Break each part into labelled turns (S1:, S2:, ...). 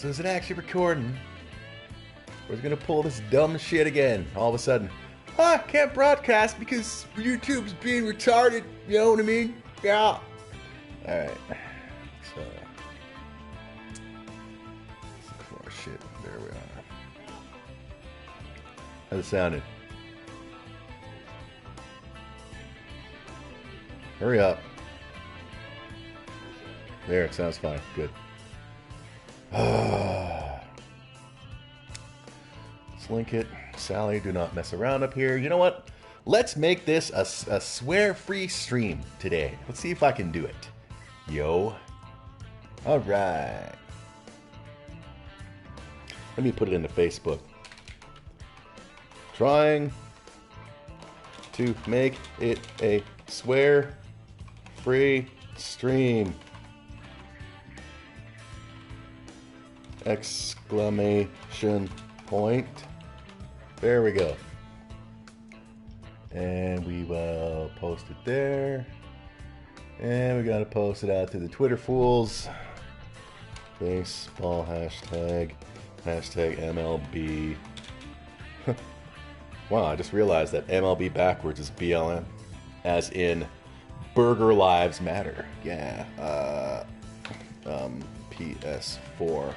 S1: So is it actually recording? Or is it gonna pull this dumb shit again? All of a sudden, can't broadcast because YouTube's being retarded. You know what I mean? Yeah. Alright. So. Oh shit. There we are. How's it sounding? Hurry up. There, it sounds fine. Good. Let's link it. Sally, do not mess around up here. You know what? Let's make this a swear-free stream today. Let's see if I can do it. Yo. Alright. Let me put it into Facebook. Trying to make it a swear-free stream. Exclamation point. There we go. And we will post it there. And we gotta post it out to the Twitter fools. Baseball hashtag. Hashtag MLB. Wow, I just realized that MLB backwards is BLM. As in Burger Lives Matter. Yeah. PS4.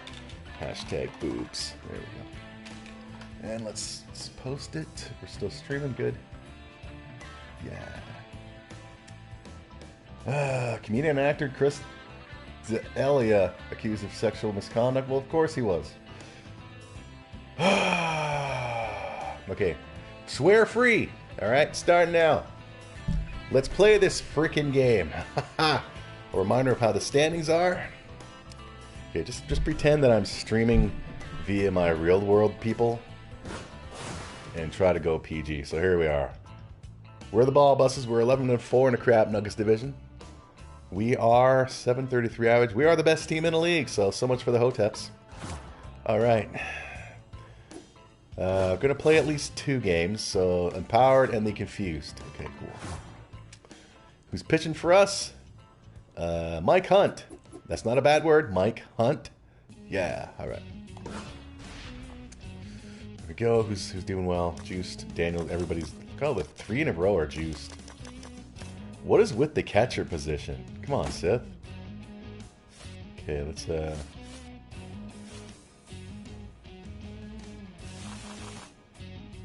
S1: Hashtag boobs. There we go. And let's post it. We're still streaming good. Yeah. Comedian and actor Chris D'Elia accused of sexual misconduct. Well, of course he was. Okay. Swear free. Alright, starting now. Let's play this freaking game. A reminder of how the standings are. Okay, just pretend that I'm streaming via my real world people and try to go PG. So here we are. We're the Ball Buses. We're 11-4 in the Crap Nuggets division. We are 733 average. We are the best team in the league. So much for the Hoteps. All right. Gonna play at least 2 games. So Empowered and the Confused. Okay, cool. Who's pitching for us? Mike Hunt. That's not a bad word. Mike Hunt. Yeah, alright. There we go. Who's doing well? Juiced. Daniel, everybody's... Oh, the 3 in a row are juiced. What is with the catcher position? Come on, Sith. Okay, let's... There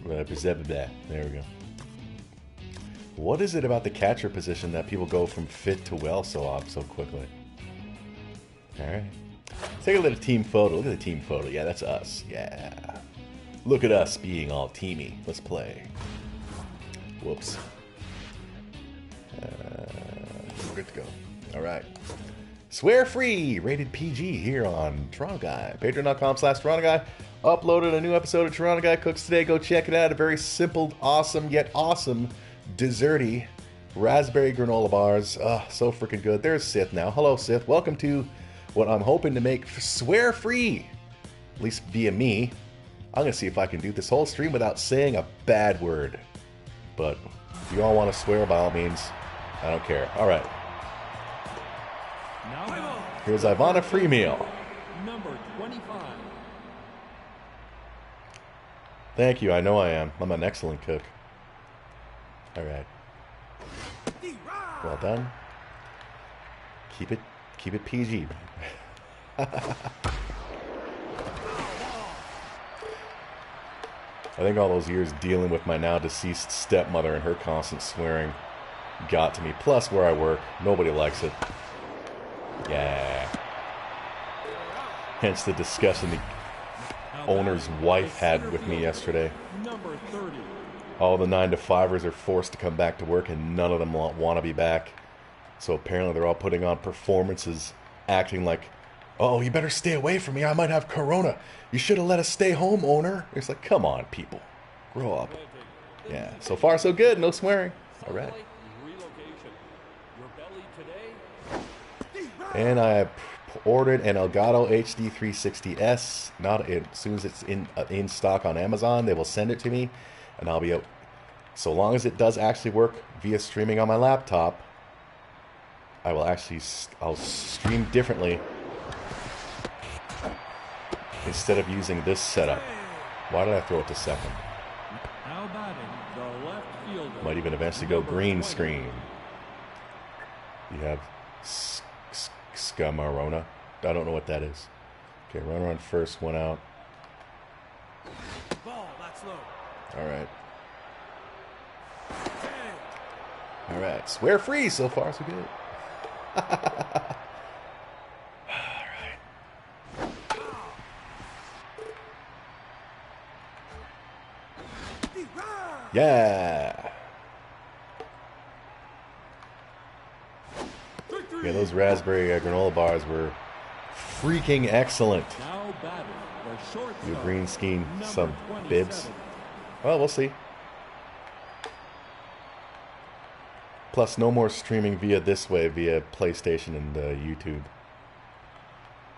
S1: we go. What is it about the catcher position that people go from fit to well so quickly? Alright. Let's take a look at the team photo. Look at the team photo. Yeah, that's us. Yeah. Look at us being all teamy. Let's play. Whoops. We're good to go. Alright. Swear free! Rated PG here on Toronto Guy. Patreon.com/Toronto Guy. Uploaded a new episode of Toronto Guy Cooks today. Go check it out. A very simple, awesome, yet awesome, desserty raspberry granola bars. So freaking good. There's Sith now. Hello, Sith. Welcome to what I'm hoping to make swear free. At least via me. I'm going to see if I can do this whole stream without saying a bad word. But if you all want to swear, by all means, I don't care. All right. Here's Ivana Freemeal.
S2: Number 25.
S1: Thank you. I know I am. I'm an excellent cook. All right. Well done. Keep it PG. I think all those years dealing with my now deceased stepmother and her constant swearing got to me. Plus, where I work, nobody likes it. Yeah. Hence the discussion the owner's wife had with me yesterday.
S2: Number 30.
S1: All the 9-to-5ers are forced to come back to work and none of them want to be back. So apparently they're all putting on performances acting like, oh, you better stay away from me. I might have corona. You should have let us stay home, owner. It's like, come on, people. Grow up. Yeah, so far so good. No swearing. All right. And I ordered an Elgato HD 360S. Not as soon as it's in stock on Amazon, they will send it to me, and I'll be out. So long as it does actually work via streaming on my laptop, I'll stream differently instead of using this setup. Why did I throw it to second?
S2: Now batting the left fielder.
S1: Might even eventually go green screen. You have Scamarona. I don't know what that is. Okay, runner on first, one out.
S2: Ball, that's low.
S1: All right. All right. Swear free so far, so good. All right. Yeah. Yeah, those raspberry granola bars were freaking excellent.
S2: Now batting the shortstop.
S1: New green scheme,
S2: number
S1: some
S2: 27.
S1: bibs. Well, we'll see. Plus, no more streaming via this way, via PlayStation and YouTube.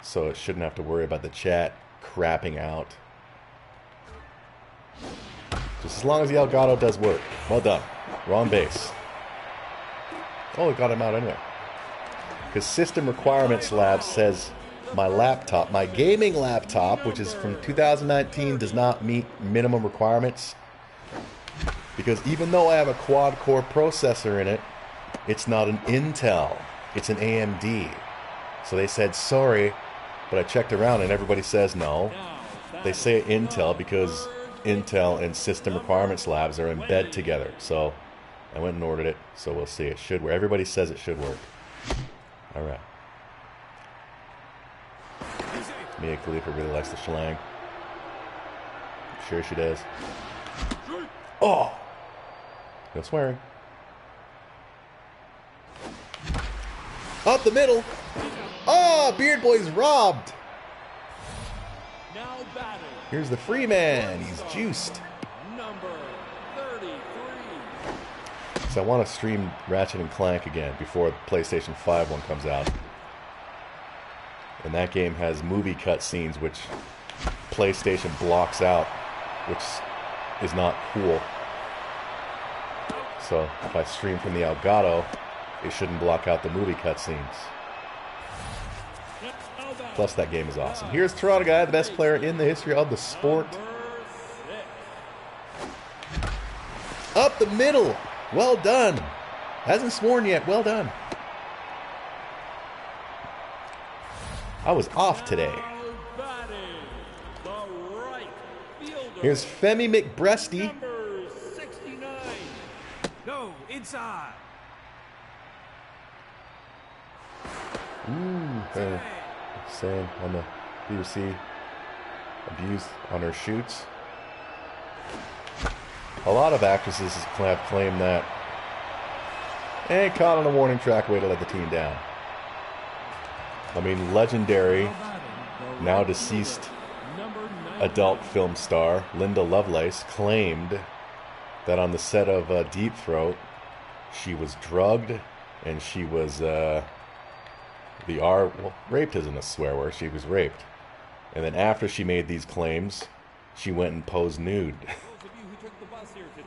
S1: So it shouldn't have to worry about the chat crapping out. Just as long as the Elgato does work. Well done. We're on base. Oh, it got him out anyway. Because System Requirements Lab says my laptop, my gaming laptop, which is from 2019, does not meet minimum requirements. Because even though I have a quad-core processor in it, it's not an Intel. It's an AMD. So they said, sorry, but I checked around and everybody says no. They say Intel because Intel and System Requirements Labs are in bed together. So I went and ordered it, so we'll see. It should work. Everybody says it should work. All right. Mia Khalifa really likes the schlang. I'm sure she does. Oh! No swearing. Up the middle. Oh, Beard Boy's robbed.
S2: Now batting
S1: Here's the free man. He's juiced.
S2: number 33.
S1: So I want to stream Ratchet and Clank again before the PlayStation 5 one comes out. And that game has movie cutscenes, which PlayStation blocks out, which is not cool. So if I stream from the Elgato, it shouldn't block out the movie cutscenes. Plus, that game is awesome. Here's Toronto Guy, the best player in the history of the sport. Up the middle. Well done. Hasn't sworn yet. Well done. I was off today. Here's Femi McBreasty.
S2: Number 69. No, inside.
S1: Ooh, saying on the BBC abuse on her shoots. A lot of actresses have claimed that. And caught on a warning track, way to let the team down. I mean, legendary, now deceased adult film star Linda Lovelace claimed that on the set of Deep Throat, she was drugged and she was raped isn't a swear word. She was raped, and then after she made these claims, she went and posed nude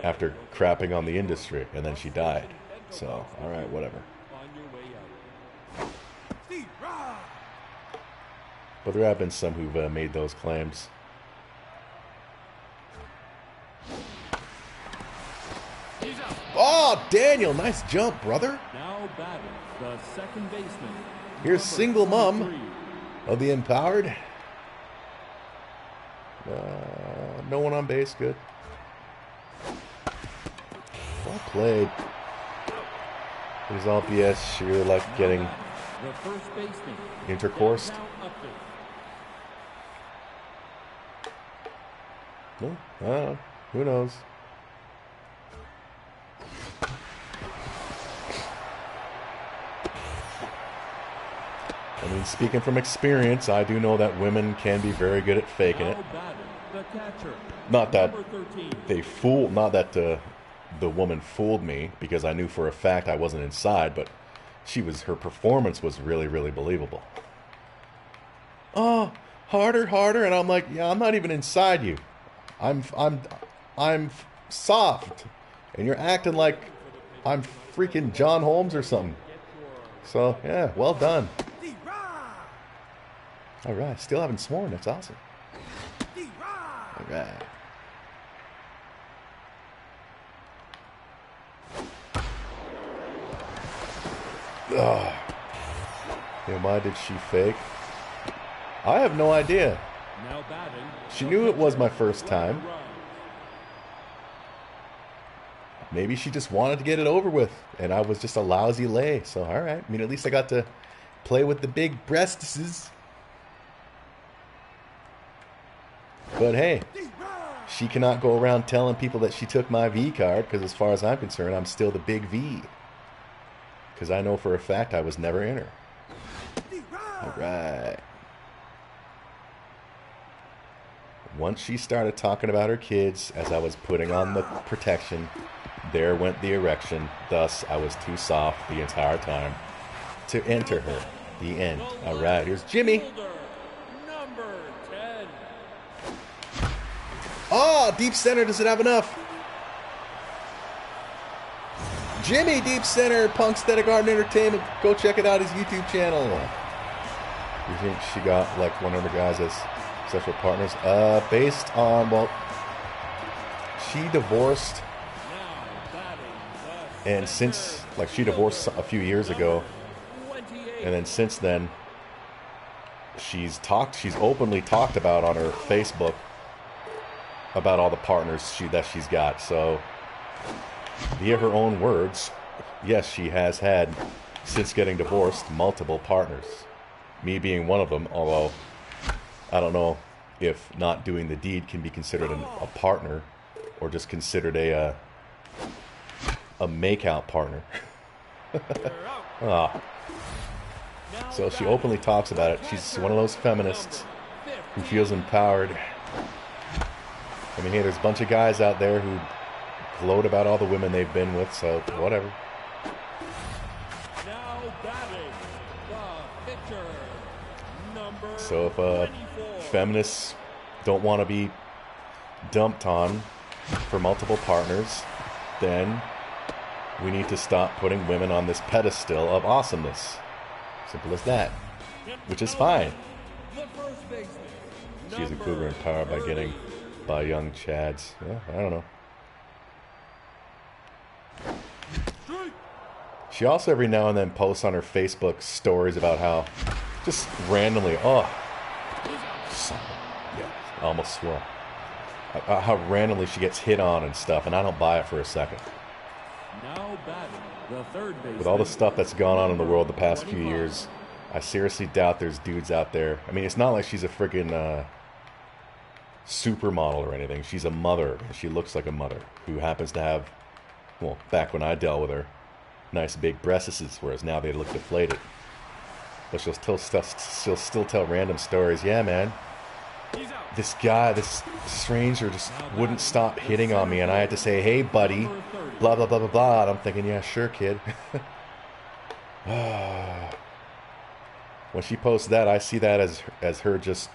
S1: after crapping on the industry, and then she died. So, all right, whatever. But there have been some who've made those claims. Oh, Daniel, nice jump, brother.
S2: Now batting the second baseman.
S1: Here's single mom of the Empowered. No one on base, good. Well played. There's all BS. She really liked getting
S2: The first baseman.
S1: intercoursed.
S2: Now update.
S1: No, who knows? I mean, speaking from experience, I do know that women can be very good at faking it.
S2: Now batting the catcher.
S1: Not that
S2: Number 13.
S1: not that the woman fooled me, because I knew for a fact I wasn't inside, but her performance was really, really believable. Oh, harder, harder, and I'm like, yeah, I'm not even inside you. I'm soft, and you're acting like I'm freaking John Holmes or something. So yeah, well done. All right, still haven't sworn. That's awesome. All right. Ugh. And why did she fake? I have no idea.
S2: Now batting.
S1: She knew it was my first time. Maybe she just wanted to get it over with, and I was just a lousy lay. So, all right. I mean, at least I got to play with the big breasts. But hey, she cannot go around telling people that she took my V card, because as far as I'm concerned, I'm still the big V. Because I know for a fact I was never in her. All right. Once she started talking about her kids as I was putting on the protection, there went the erection. Thus, I was too soft the entire time to enter her. The end. All right, here's Jimmy.
S2: Number 10.
S1: Oh, deep center. Does it have enough? Jimmy, deep center, Punk Aesthetic Art and Entertainment. Go check it out, his YouTube channel. You think she got like one of the guys as sexual partners? Based on, well, she divorced. And since, like, she divorced a few years ago, and then since then, she's openly talked about on her Facebook about all the partners that she's got. So, via her own words, yes, she has had, since getting divorced, multiple partners. Me being one of them, although I don't know if not doing the deed can be considered a partner, or just considered a make-out partner. So she openly talks about it. She's one of those feminists who feels empowered. I mean, hey, there's a bunch of guys out there who gloat about all the women they've been with, so whatever.
S2: Now batting, the pitcher, number
S1: So if
S2: 24.
S1: feminists don't want to be dumped on for multiple partners, then we need to stop putting women on this pedestal of awesomeness. Simple as that. Which is fine.
S2: The first baseman,
S1: She's a
S2: number
S1: cougar empowered by
S2: 30.
S1: young chads. Yeah, I don't know.
S2: Strike.
S1: She also every now and then posts on her Facebook stories about how, just randomly, yeah, I almost swore. How randomly she gets hit on and stuff, and I don't buy it for a second.
S2: Now batting, the third baseman.
S1: With all the stuff that's gone on in the world the past few years, I seriously doubt there's dudes out there. I mean, it's not like she's a freaking supermodel or anything. She's a mother. She looks like a mother who happens to have, well, back when I dealt with her, nice big breasts, whereas now they look deflated. But she'll still tell random stories. Yeah, man. This guy, this stranger just wouldn't stop hitting on me, and I had to say, hey, buddy, blah, blah, blah, blah, blah. And I'm thinking, yeah, sure, kid. When she posts that, I see that as her just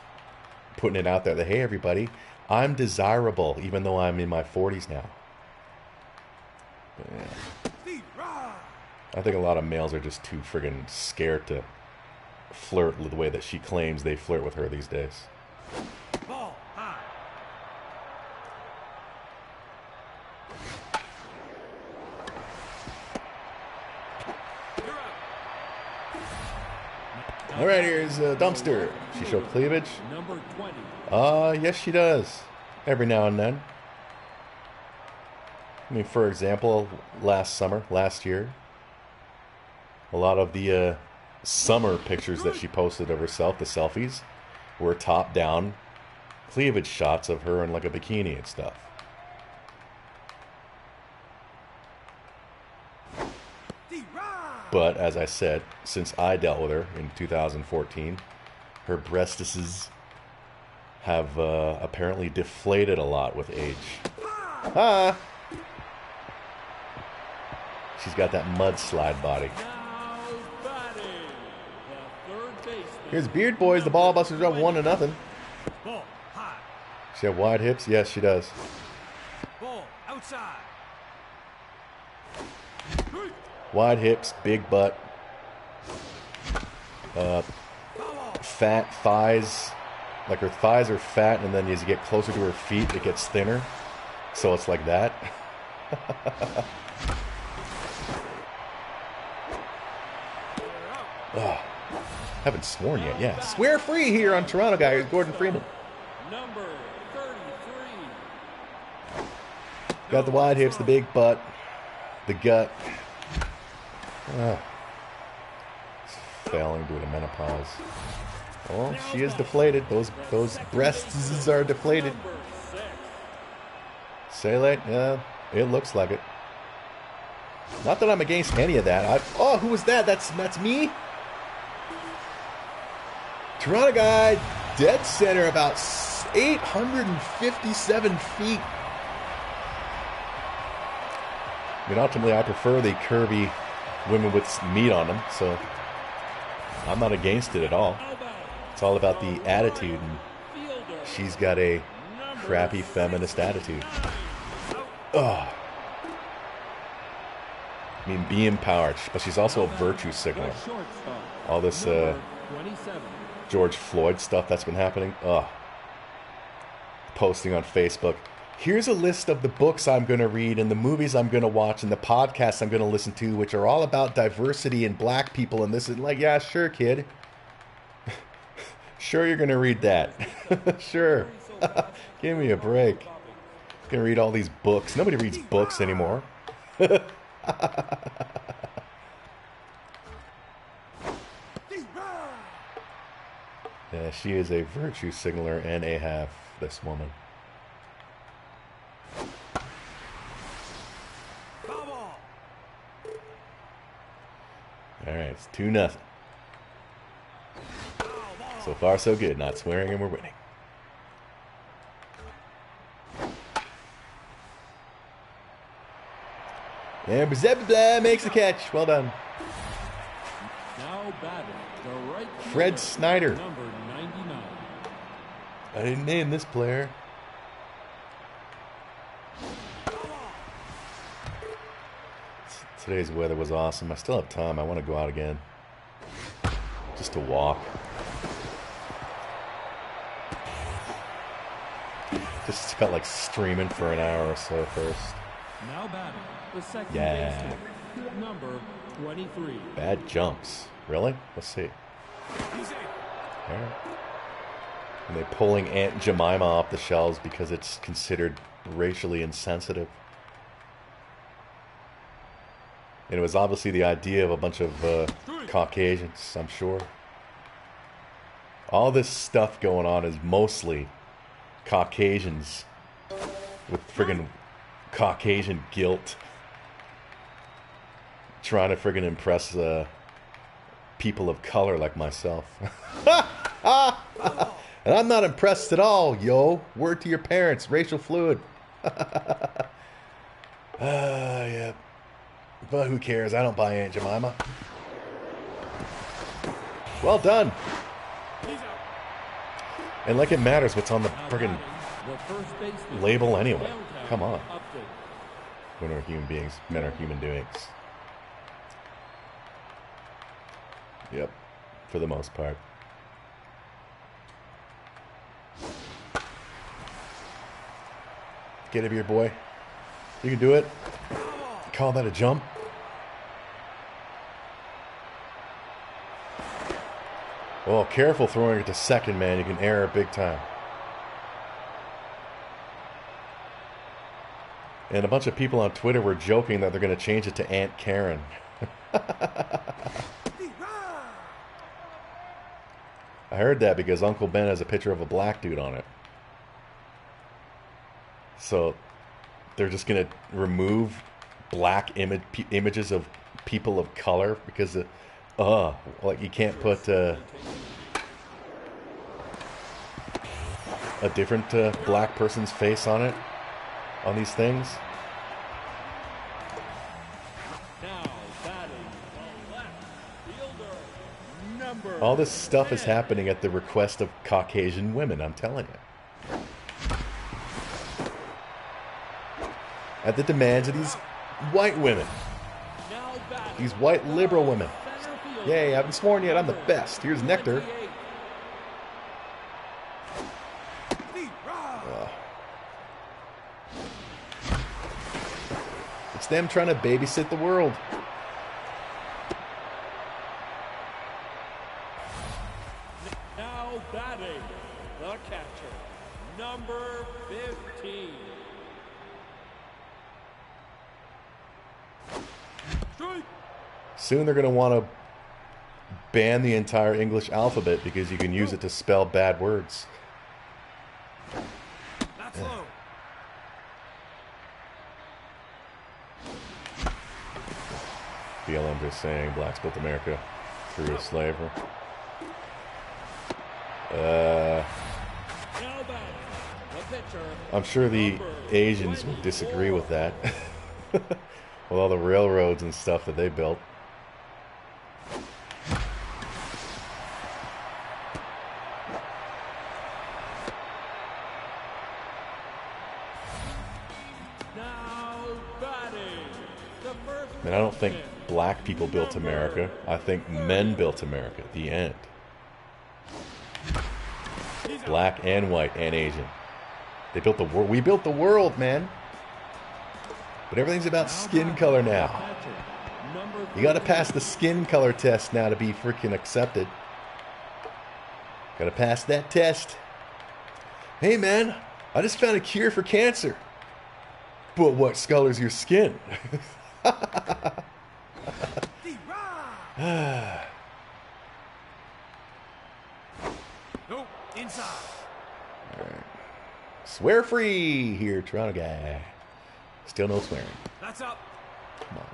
S1: putting it out there that, hey, everybody, I'm desirable, even though I'm in my 40s now. But, yeah. I think a lot of males are just too friggin' scared to flirt the way that she claims they flirt with her these days.
S2: Ball high.
S1: All right, here's a dumpster. She show cleavage?
S2: Number 20.
S1: Yes, she does. Every now and then. I mean, for example, last year, a lot of the summer pictures that she posted of herself, the selfies, were top-down cleavage shots of her in like a bikini and stuff. But, as I said, since I dealt with her in 2014, her breastises have apparently deflated a lot with age. Ah! She's got that mudslide body.
S2: Now batting, the third baseman.
S1: Here's Beard Boys. The ball busters up 1-0.
S2: Ball high.
S1: She have wide hips? Yes, she does.
S2: Ball outside.
S1: Wide hips, big butt, fat thighs, Like her thighs are fat, and then as you get closer to her feet, it gets thinner. So it's like that. Oh, haven't sworn yet. Yeah, swear free here on Toronto Guy. Here's Gordon Freeman.
S2: Number 33.
S1: Got the wide hips, the big butt, the gut. Failing due to menopause. Oh, she is deflated. Those breasts are deflated.
S2: Number 6.
S1: Say late? Yeah, it looks like it. Not that I'm against any of that. Oh, who was that? That's me? Toronto Guy, dead center, about 857 feet. I mean, ultimately, I prefer the curvy women with meat on them, so I'm not against it at all. It's all about the attitude, and she's got a crappy feminist attitude. Ugh. I mean, be empowered, but she's also a virtue signaler. All this George Floyd stuff that's been happening. Ugh. Posting on Facebook. Here's a list of the books I'm going to read and the movies I'm going to watch and the podcasts I'm going to listen to, which are all about diversity and black people and this. And like, yeah, sure, kid. Sure, you're going to read that. Sure. Give me a break. I'm going to read all these books. Nobody reads books anymore. Yeah, she is a virtue signaler and a half, this woman. Alright, it's 2-0. So far, so good. Not swearing and we're winning. And Bzebla makes the catch. Well done.
S2: Now batting, the right
S1: Fred
S2: fielder,
S1: Snyder.
S2: Number 99.
S1: I didn't name this player. Today's weather was awesome. I still have time. I want to go out again. Just to walk. Just felt like streaming for an hour or so first.
S2: Now batting, the second
S1: Yeah.
S2: baseman, number 23.
S1: Bad jumps. Really? Let's see. Alright. And they're pulling Aunt Jemima off the shelves because it's considered racially insensitive. And it was obviously the idea of a bunch of Caucasians, I'm sure. All this stuff going on is mostly Caucasians with friggin' Caucasian guilt. Trying to friggin' impress people of color like myself. And I'm not impressed at all, yo. Word to your parents. Racial fluid. Yeah. But who cares? I don't buy Aunt Jemima. Well done. And like it matters what's on the friggin' label anyway. Come on. Women are human beings. Men are human beings. Yep. For the most part. Get up here, boy. You can do it. Call that a jump? Oh, careful throwing it to second, man. You can err big time. And a bunch of people on Twitter were joking that they're going to change it to Aunt Karen. I heard that because Uncle Ben has a picture of a black dude on it. So they're just going to remove black images of people of color because like you can't put a different black person's face on it, on these things.
S2: Now batting, the left fielder, number
S1: All this stuff is happening at the request of Caucasian women, I'm telling you. At the demands of these white women.
S2: now batting,
S1: These white liberal women.
S2: center field,
S1: Yay, I haven't sworn yet, I'm the best. Here's Nectar.
S2: 28.
S1: It's them trying to babysit the world.
S2: Now batting, the catcher, number 15. Strike.
S1: Soon they're going to want to ban the entire English alphabet because you can use it to spell bad words.
S2: That's low.
S1: BLM just saying blacks built America through slavery.
S2: Now batting, the pitcher,
S1: I'm sure the Asians would disagree with that. With all the railroads and stuff that they built.
S2: now batting, the first
S1: And I don't think
S2: baseman,
S1: black people built America. I think men built America. The end. Black and white and Asian. They built the world. We built the world, man. But everything's about skin color now.
S2: catcher, number
S1: You got to pass the skin color test now to be freaking accepted. Got to pass that test. Hey, man, I just found a cure for cancer. But what color's your skin?
S2: No, inside.
S1: All right. Swear free here, Toronto guy. Still no swearing.
S2: That's up.
S1: Come on.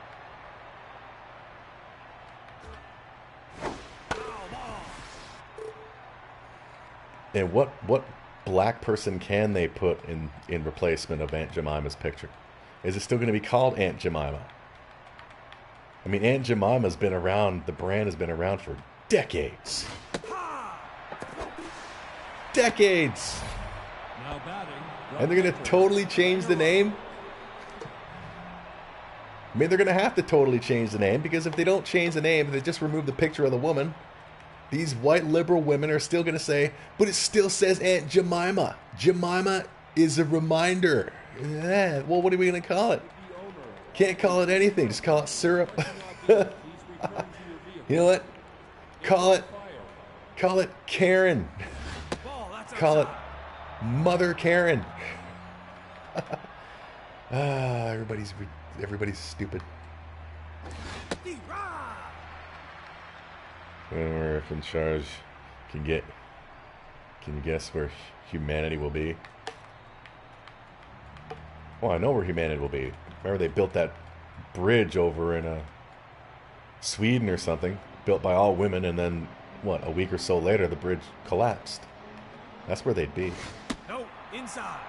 S1: And what black person can they put in replacement of Aunt Jemima's picture? Is it still going to be called Aunt Jemima? I mean, Aunt Jemima's been around, the brand has been around for decades. Decades!
S2: Now batting,
S1: And they're going to totally change the name? I mean, they're going to have to totally change the name, because if they don't change the name, if they just remove the picture of the woman, these white liberal women are still going to say, but it still says Aunt Jemima. Jemima is a reminder. Yeah, well, what are we going to call it? Can't call it anything. Just call it syrup. You know what? Call it Karen. Call it Mother Karen. Everybody's stupid. Whoever in charge can you guess where humanity will be? Well, I know where humanity will be. Remember they built that bridge over in Sweden or something, built by all women, and then, what, a week or so later the bridge collapsed. That's where they'd be.
S2: No, inside.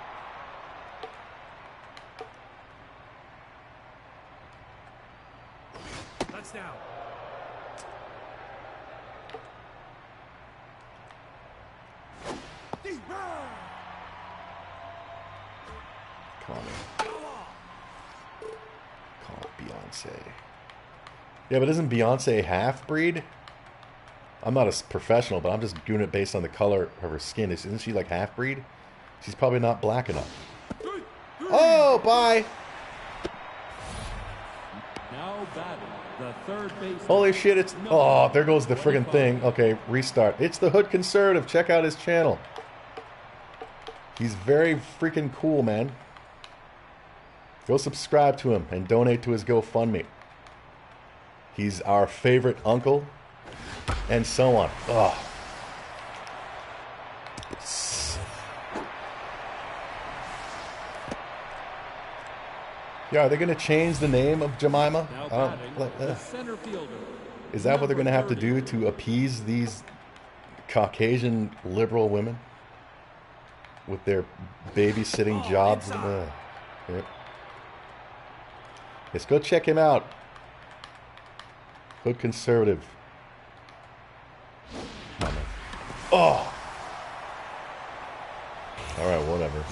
S2: Touchdown.
S1: Call it Beyonce. Yeah, but isn't Beyonce half-breed? I'm not a professional, but I'm just doing it based on the color of her skin. Isn't she like half-breed? She's probably not black enough. Oh, bye!
S2: Now batting, the third baseman.
S1: Holy shit, it's... Oh, there goes the friggin' thing. Okay, restart. It's the Hood Conservative. Check out his channel. He's very freaking cool, man. Go subscribe to him and donate to his GoFundMe. He's our favorite uncle, and so on. Oh. Yeah, are they going to change the name of Jemima?
S2: Now batting, the center fielder.
S1: Is that what they're going to have to
S2: number
S1: do to appease these Caucasian liberal women with their babysitting jobs? Yep. Let's go check him out. Hood Conservative. Oh! Alright, whatever.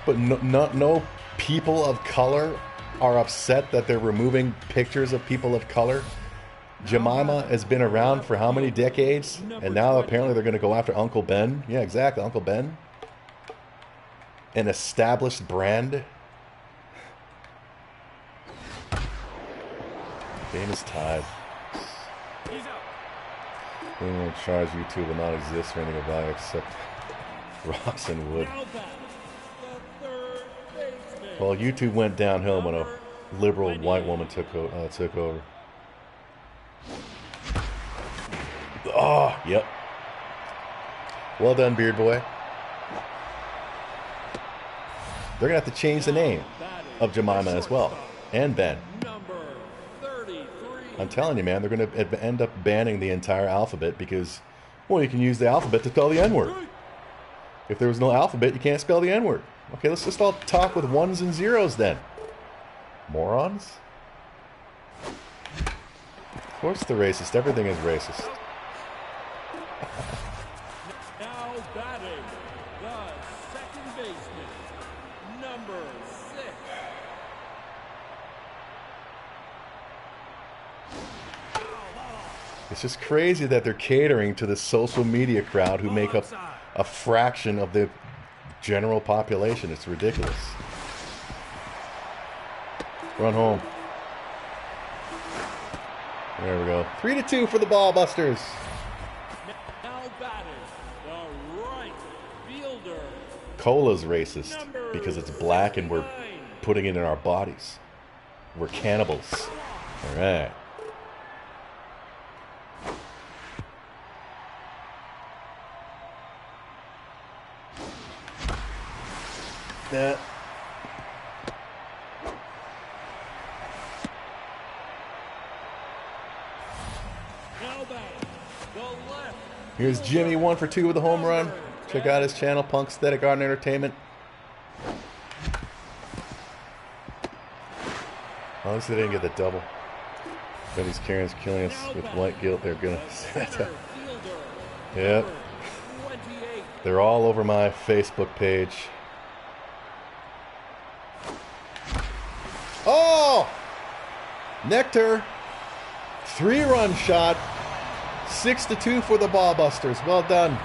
S1: But no people of color are upset that they're removing pictures of people of color. Jemima has been around for how many decades? And now apparently they're going to go after Uncle Ben. Yeah, exactly, Uncle Ben. An established brand. Game is tied. Anyone charge YouTube will not exist for anything of value except rocks and wood. Well, YouTube went downhill when a liberal white woman took over. Oh, yep. Well done, Beard Boy. They're going to have to change the name of Jemima as well. And Ben. I'm telling you, man, they're going to end up banning the entire alphabet because, well, you can use the alphabet to spell the N-word. If there was no alphabet, you can't spell the N-word. Okay, let's just all talk with ones and zeros then. Morons? Of course they're racist. Everything is racist.
S2: Now batting, the second baseman, number 6.
S1: It's just crazy that they're catering to the social media crowd who make up a fraction of the general population. It's ridiculous. Run home. There we go. 3-2 for the Ball Busters.
S2: Now batting, the right fielder.
S1: Cola's racist because it's black and we're putting it in our bodies. We're cannibals. All right. That. Here's Jimmy 1 for 2 with a home run. Check out his channel, Punk Aesthetic Art and Entertainment. Honestly, they didn't get the double. But these Karens killing us with white guilt. They're gonna. Yep. They're all over my Facebook page. Oh! Nectar. 3-run shot. 6-2 for the Ball Busters. Well done.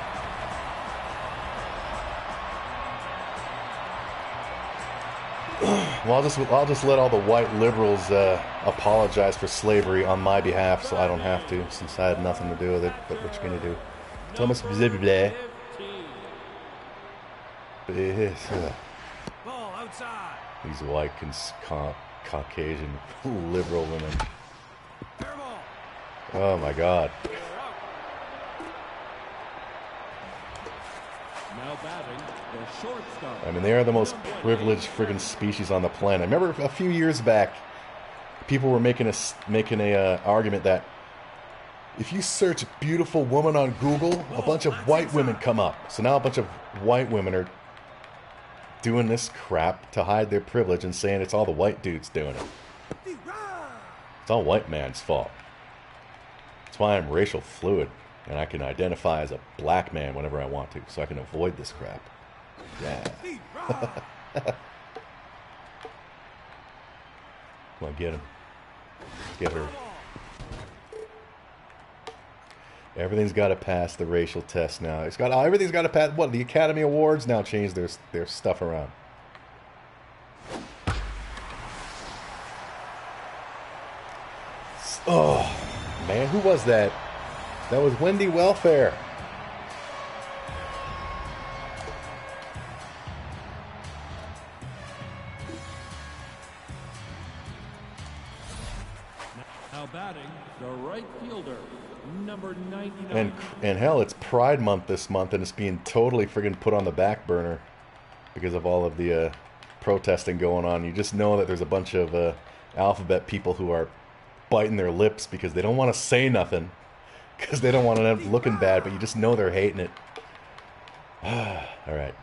S1: Well, I'll just let all the white liberals apologize for slavery on my behalf, so I don't have to, since I had nothing to do with it. But what you gonna do? Thomas Bzibleh.
S2: Ball outside.
S1: These white Caucasian liberal women. Oh my God.
S2: Now batting, the shortstop.
S1: I mean, they are the most privileged friggin' species on the planet. I remember a few years back, people were making a argument that if you search beautiful woman on Google, a bunch of white women come up. So now a bunch of white women are doing this crap to hide their privilege and saying it's all the white dudes doing it. It's all white man's fault. That's why I'm racial fluid, and I can identify as a black man whenever I want to, so I can avoid this crap. Yeah. Come on, get him. Get her. Everything's got to pass the racial test now. Everything's got to pass. What? The Academy Awards now changed their stuff around. Oh, man, who was that? That was Wendy Welfare.
S2: Now batting, the right fielder, number 99.
S1: And hell, it's Pride Month this month, and it's being totally friggin' put on the back burner because of all of the protesting going on. You just know that there's a bunch of alphabet people who are biting their lips because they don't want to say nothing because they don't want to end up looking bad, but you just know they're hating it. All right.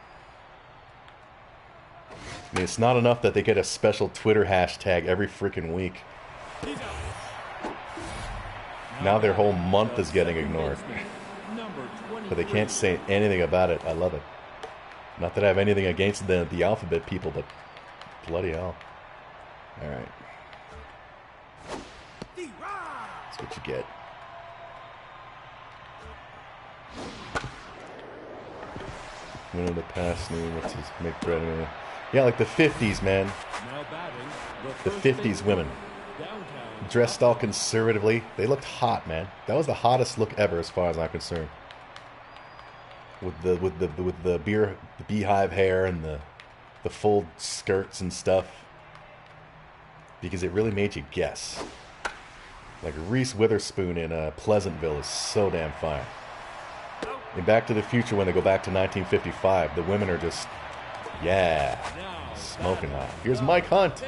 S1: I mean, it's not enough that they get a special Twitter hashtag every freaking week. Now their whole month is getting ignored. But they can't say anything about it. I love it. Not that I have anything against the alphabet people, but bloody hell. All right. Let's That's what you get. Winner of the past new, what's his, make bread. Yeah, like the 50s, man.
S2: Now batting,
S1: The 50s women.
S2: downtown.
S1: Dressed all conservatively. They looked hot, man. That was the hottest look ever as far as I'm concerned. With the beehive hair and the full skirts and stuff. Because it really made you guess. Like Reese Witherspoon in Pleasantville is so damn fine. In Back to the Future, when they go back to 1955, the women are just, yeah, smoking hot. Here's Mike Hunt,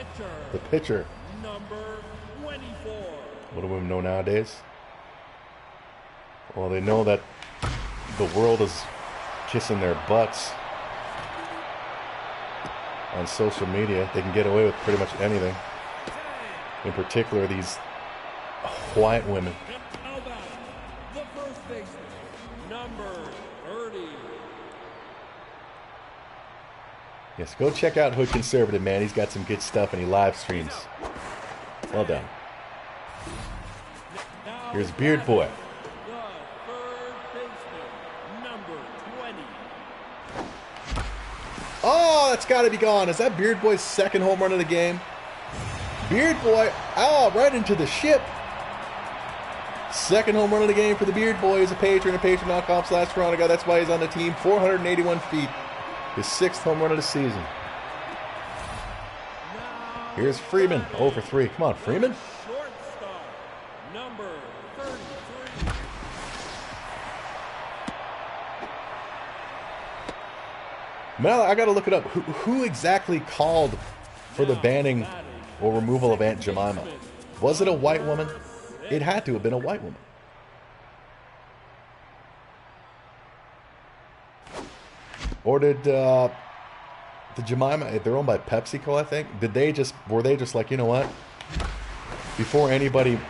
S1: the pitcher.
S2: Number 24.
S1: What do women know nowadays? Well, they know that the world is kissing their butts on social media. They can get away with pretty much anything. In particular, these white women.
S2: How about the first baseman, number 30.
S1: Yes, go check out Hood Conservative, man. He's got some good stuff and he live streams. Well done.
S2: Now
S1: Here's Beard Boy.
S2: the third baseman, number 20.
S1: Oh, that's got to be gone. Is that Beard Boy's second home run of the game? Beard Boy, oh, right into the ship. Second home run of the game for the Beard Boy. He's a patron at patreon.com/Veronica. That's why he's on the team. 481 feet. His sixth home run of the season. Here's Freeman, 0 for 3. Come on, Freeman.
S2: Shortstop, number 33.
S1: Now I got to look it up. Who exactly called for the banning or removal of Aunt Jemima? Was it a white woman? It had to have been a white woman. Or did the Jemima, they're owned by PepsiCo, I think. Were they just like, you know what? Before anybody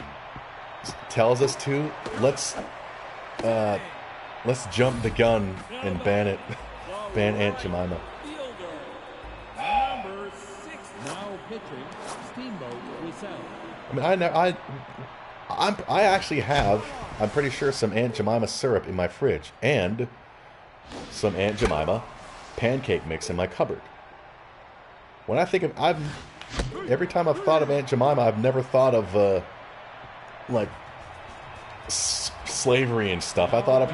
S1: tells us to, let's jump the gun and ban it. Ban Aunt Jemima.
S2: Fielder, number 6. Now pitching, Steamboat Wissell.
S1: I mean, I actually have, I'm pretty sure, some Aunt Jemima syrup in my fridge and some Aunt Jemima pancake mix in my cupboard. When I think of, every time I've thought of Aunt Jemima, I've never thought of like slavery and stuff. I thought of,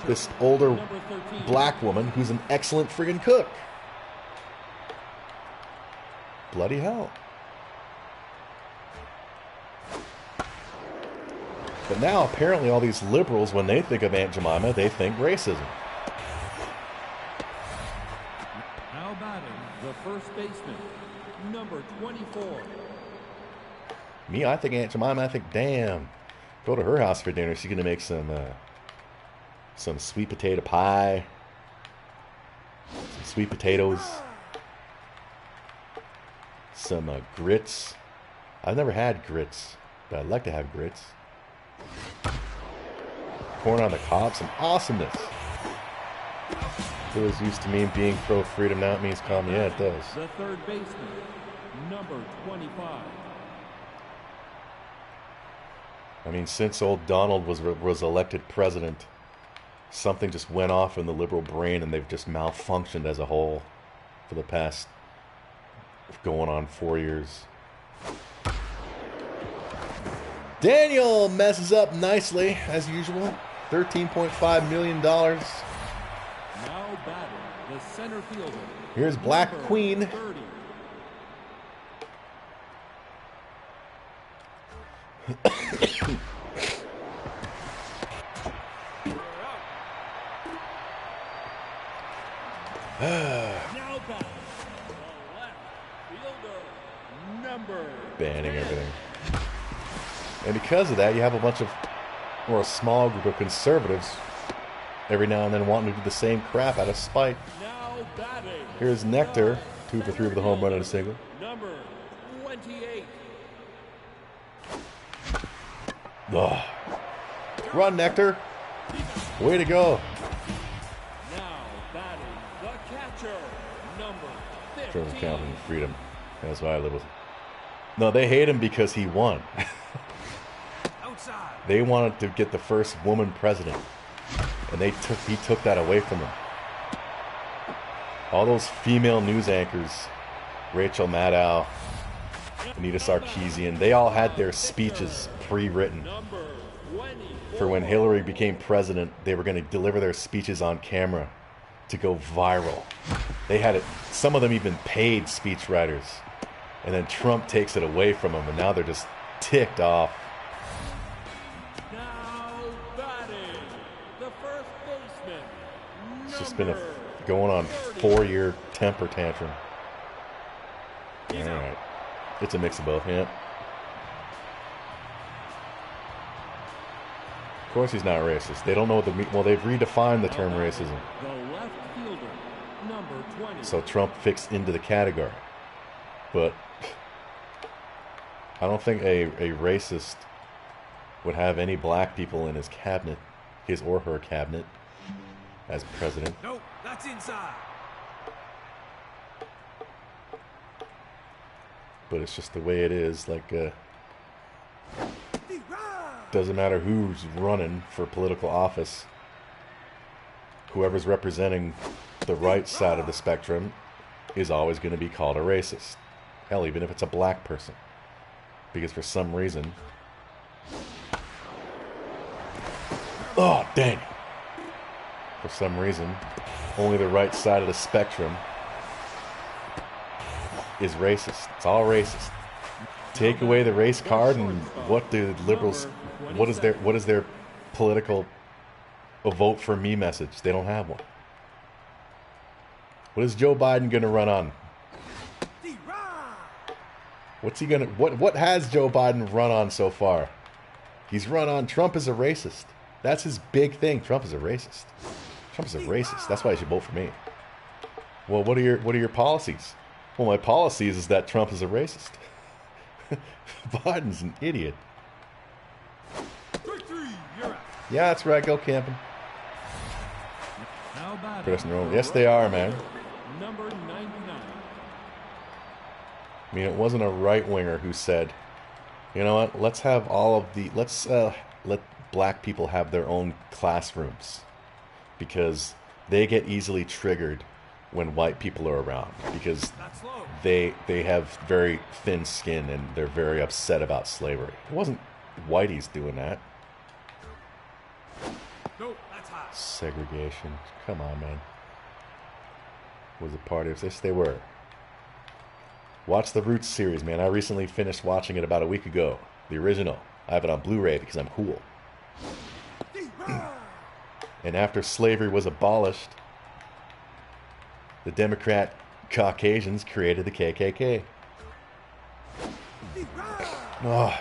S1: this older black woman who's an excellent friggin' cook. Bloody hell. But now, apparently, all these liberals, when they think of Aunt Jemima, they think racism.
S2: Now batting, the first baseman, number 24.
S1: Me, I think Aunt Jemima, I think, damn, go to her house for dinner. She's going to make some sweet potato pie, some sweet potatoes, some grits. I've never had grits, but I'd like to have grits. Corn on the cob, some awesomeness. It was used to mean being pro-freedom, now it means calm. Yeah, it does.
S2: The third baseman, number 25.
S1: I mean, since old Donald was elected president, something just went off in the liberal brain and they've just malfunctioned as a whole for the past going on 4 years. Daniel messes up nicely, as usual. $13.5 million.
S2: Now batting, the center fielder.
S1: Here's Black
S2: number
S1: Queen.
S2: 30. Now batting, the left fielder, number
S1: Banning
S2: 10.
S1: everything. And because of that, you have a bunch of, or a small group of conservatives every now and then wanting to do the same crap out of spite.
S2: Now batting.
S1: Here's Nectar, 2 for 3 with a home run and a single.
S2: Number 28.
S1: Ugh. Run, Nectar. Way to go.
S2: Now batting, the catcher, number
S1: Terms
S2: 15.
S1: count and freedom. That's why I live with. No, they hate him because he won. They wanted to get the first woman president, and he took that away from them. All those female news anchors, Rachel Maddow, Anita Sarkeesian, they all had their speeches pre-written. For when Hillary became president, they were going to deliver their speeches on camera to go viral. They had it, some of them even paid speechwriters. And then Trump takes it away from them, and now they're just ticked off.
S2: Now batting, the first baseman.
S1: It's just been going on 4-year temper tantrum. All right. It's a mix of both, yeah. Of course he's not racist. They don't know what well, they've redefined the term racism.
S2: The left fielder, number 20.
S1: So Trump fits into the category. But I don't think a racist would have any black people in his cabinet, his or her cabinet, as president.
S3: Nope, that's inside.
S1: But it's just the way it is. Like, doesn't matter who's running for political office. Whoever's representing the right side of the spectrum is always going to be called a racist. Hell, even if it's a black person. Because for some reason... Oh, dang. For some reason, only the right side of the spectrum is racist. It's all racist. Take away the race card, and what do liberals? What is their political a vote for me message? They don't have one. What is Joe Biden going to run on? What's he gonna? What has Joe Biden run on so far? He's run on Trump is a racist. That's his big thing. Trump is a racist. Trump is a racist. That's why you should vote for me. Well, what are your policies? Well, my policies is that Trump is a racist. Biden's an idiot. Yeah, that's right. Go camping. Yes, they are, man.
S2: Number 99.
S1: I mean, it wasn't a right-winger who said, you know what, let's have let's let black people have their own classrooms because they get easily triggered when white people are around because they have very thin skin and they're very upset about slavery. It wasn't whiteies doing that.
S3: Nope, that's hot.
S1: Segregation. Come on, man. Was a party of this? They were. Watch the Roots series, man. I recently finished watching it about a week ago. The original. I have it on Blu-ray because I'm cool. And after slavery was abolished, the Democrat Caucasians created the KKK. Oh.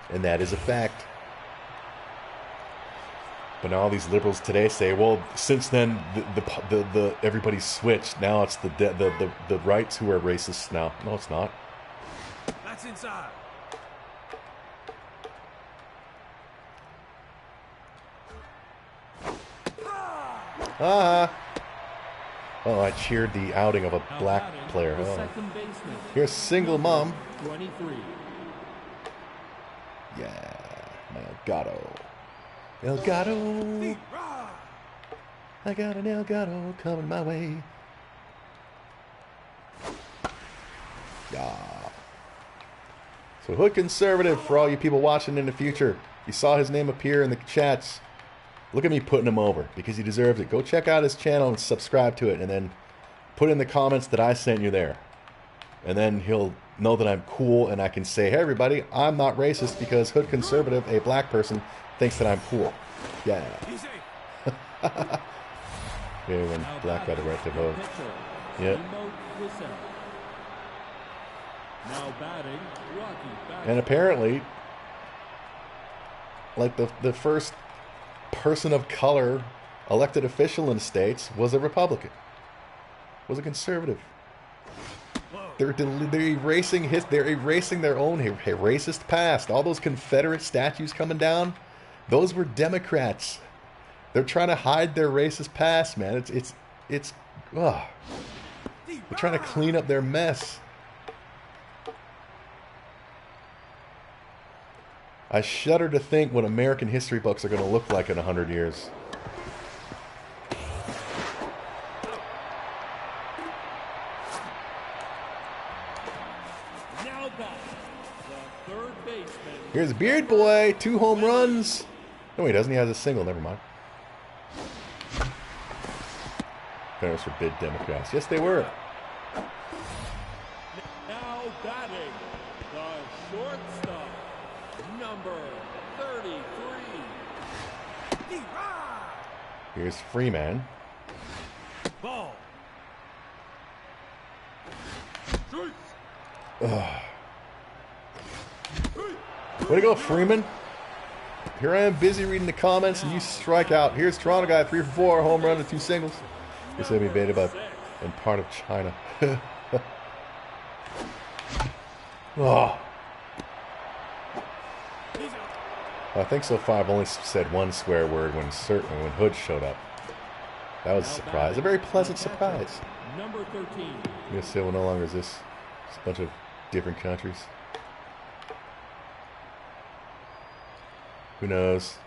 S1: And that is a fact. But now all these liberals today say, well, since then the everybody's switched. Now it's the rights who are racists now. No, it's not.
S3: That's inside.
S1: Oh, I cheered the outing of a black player. Oh. Here's single mom.
S2: 23.
S1: Yeah, my Elgato. Elgato. I got an Elgato coming my way. Yeah. So Hood Conservative, for all you people watching in the future, you saw his name appear in the chats. Look at me putting him over because he deserves it. Go check out his channel and subscribe to it, and then put in the comments that I sent you there. And then he'll know that I'm cool, and I can say, hey, everybody, I'm not racist because Hood Conservative, a black person, thinks that I'm cool. Yeah. Yeah, when black got a right to vote. Yeah. And apparently, like the first person of color elected official in the States was a Republican, was a conservative. They're erasing their own racist past. All those Confederate statues coming down, those were Democrats. They're trying to hide their racist past, man. It's they're trying to clean up their mess. I shudder to think what American history books are going to look like in 100 years.
S2: Now back, the third baseman.
S1: Here's Beard Boy, 2 home runs. No, he doesn't. He has a single. Never mind. Parents were big Democrats. Yes, they were.
S2: Now batting, the shortstop, number 33.
S1: Here's Freeman.
S3: Ball.
S1: Way to go, Freeman. Here I am busy reading the comments and you strike out. Here's Toronto guy, 3 for 4, home run and 2 singles. He said he made about in part of China. Oh. I think so far I've only said one swear word when Hood showed up. That was a surprise. A very pleasant surprise.
S2: Number 13.
S1: I guess so no longer is this. It's a bunch of different countries. Who knows?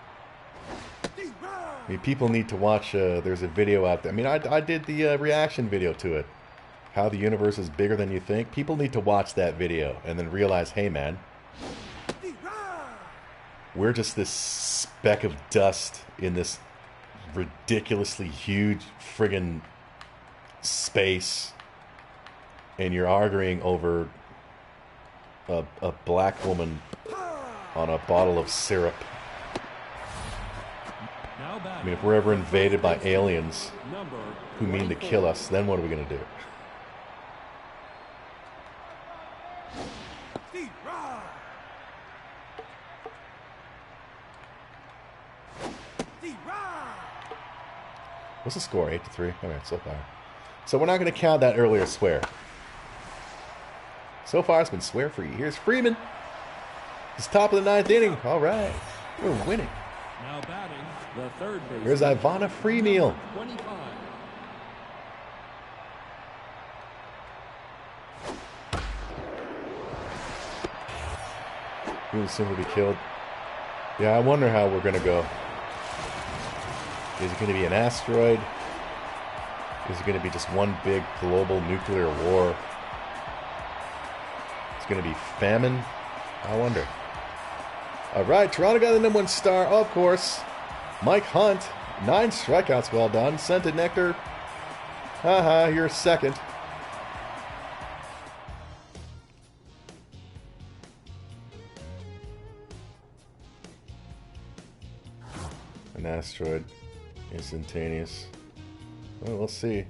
S1: I mean, people need to watch, there's a video out there. I mean, I did the reaction video to it. How the universe is bigger than you think. People need to watch that video and then realize, hey man, we're just this speck of dust in this ridiculously huge friggin' space. And you're arguing over a black woman on a bottle of syrup. I mean, if we're ever invaded by aliens who mean to kill us, then what are we going to do? What's the score? 8-3? Okay, so far. So we're not going to count that earlier swear. So far, it's been swear-free. Here's Freeman. It's top of the 9th inning. All right. We're winning.
S2: Now batting, the third baseman.
S1: Here's Ivana Freemeal.
S2: 25.
S1: He will soon be killed. Yeah, I wonder how we're going to go. Is it going to be an asteroid? Is it going to be just one big global nuclear war? It's going to be famine? I wonder. All right, Toronto got the #1 star, of course. Mike Hunt, 9 strikeouts, well done. Scented Nectar, haha, you're second. An asteroid, instantaneous. Well, we'll see.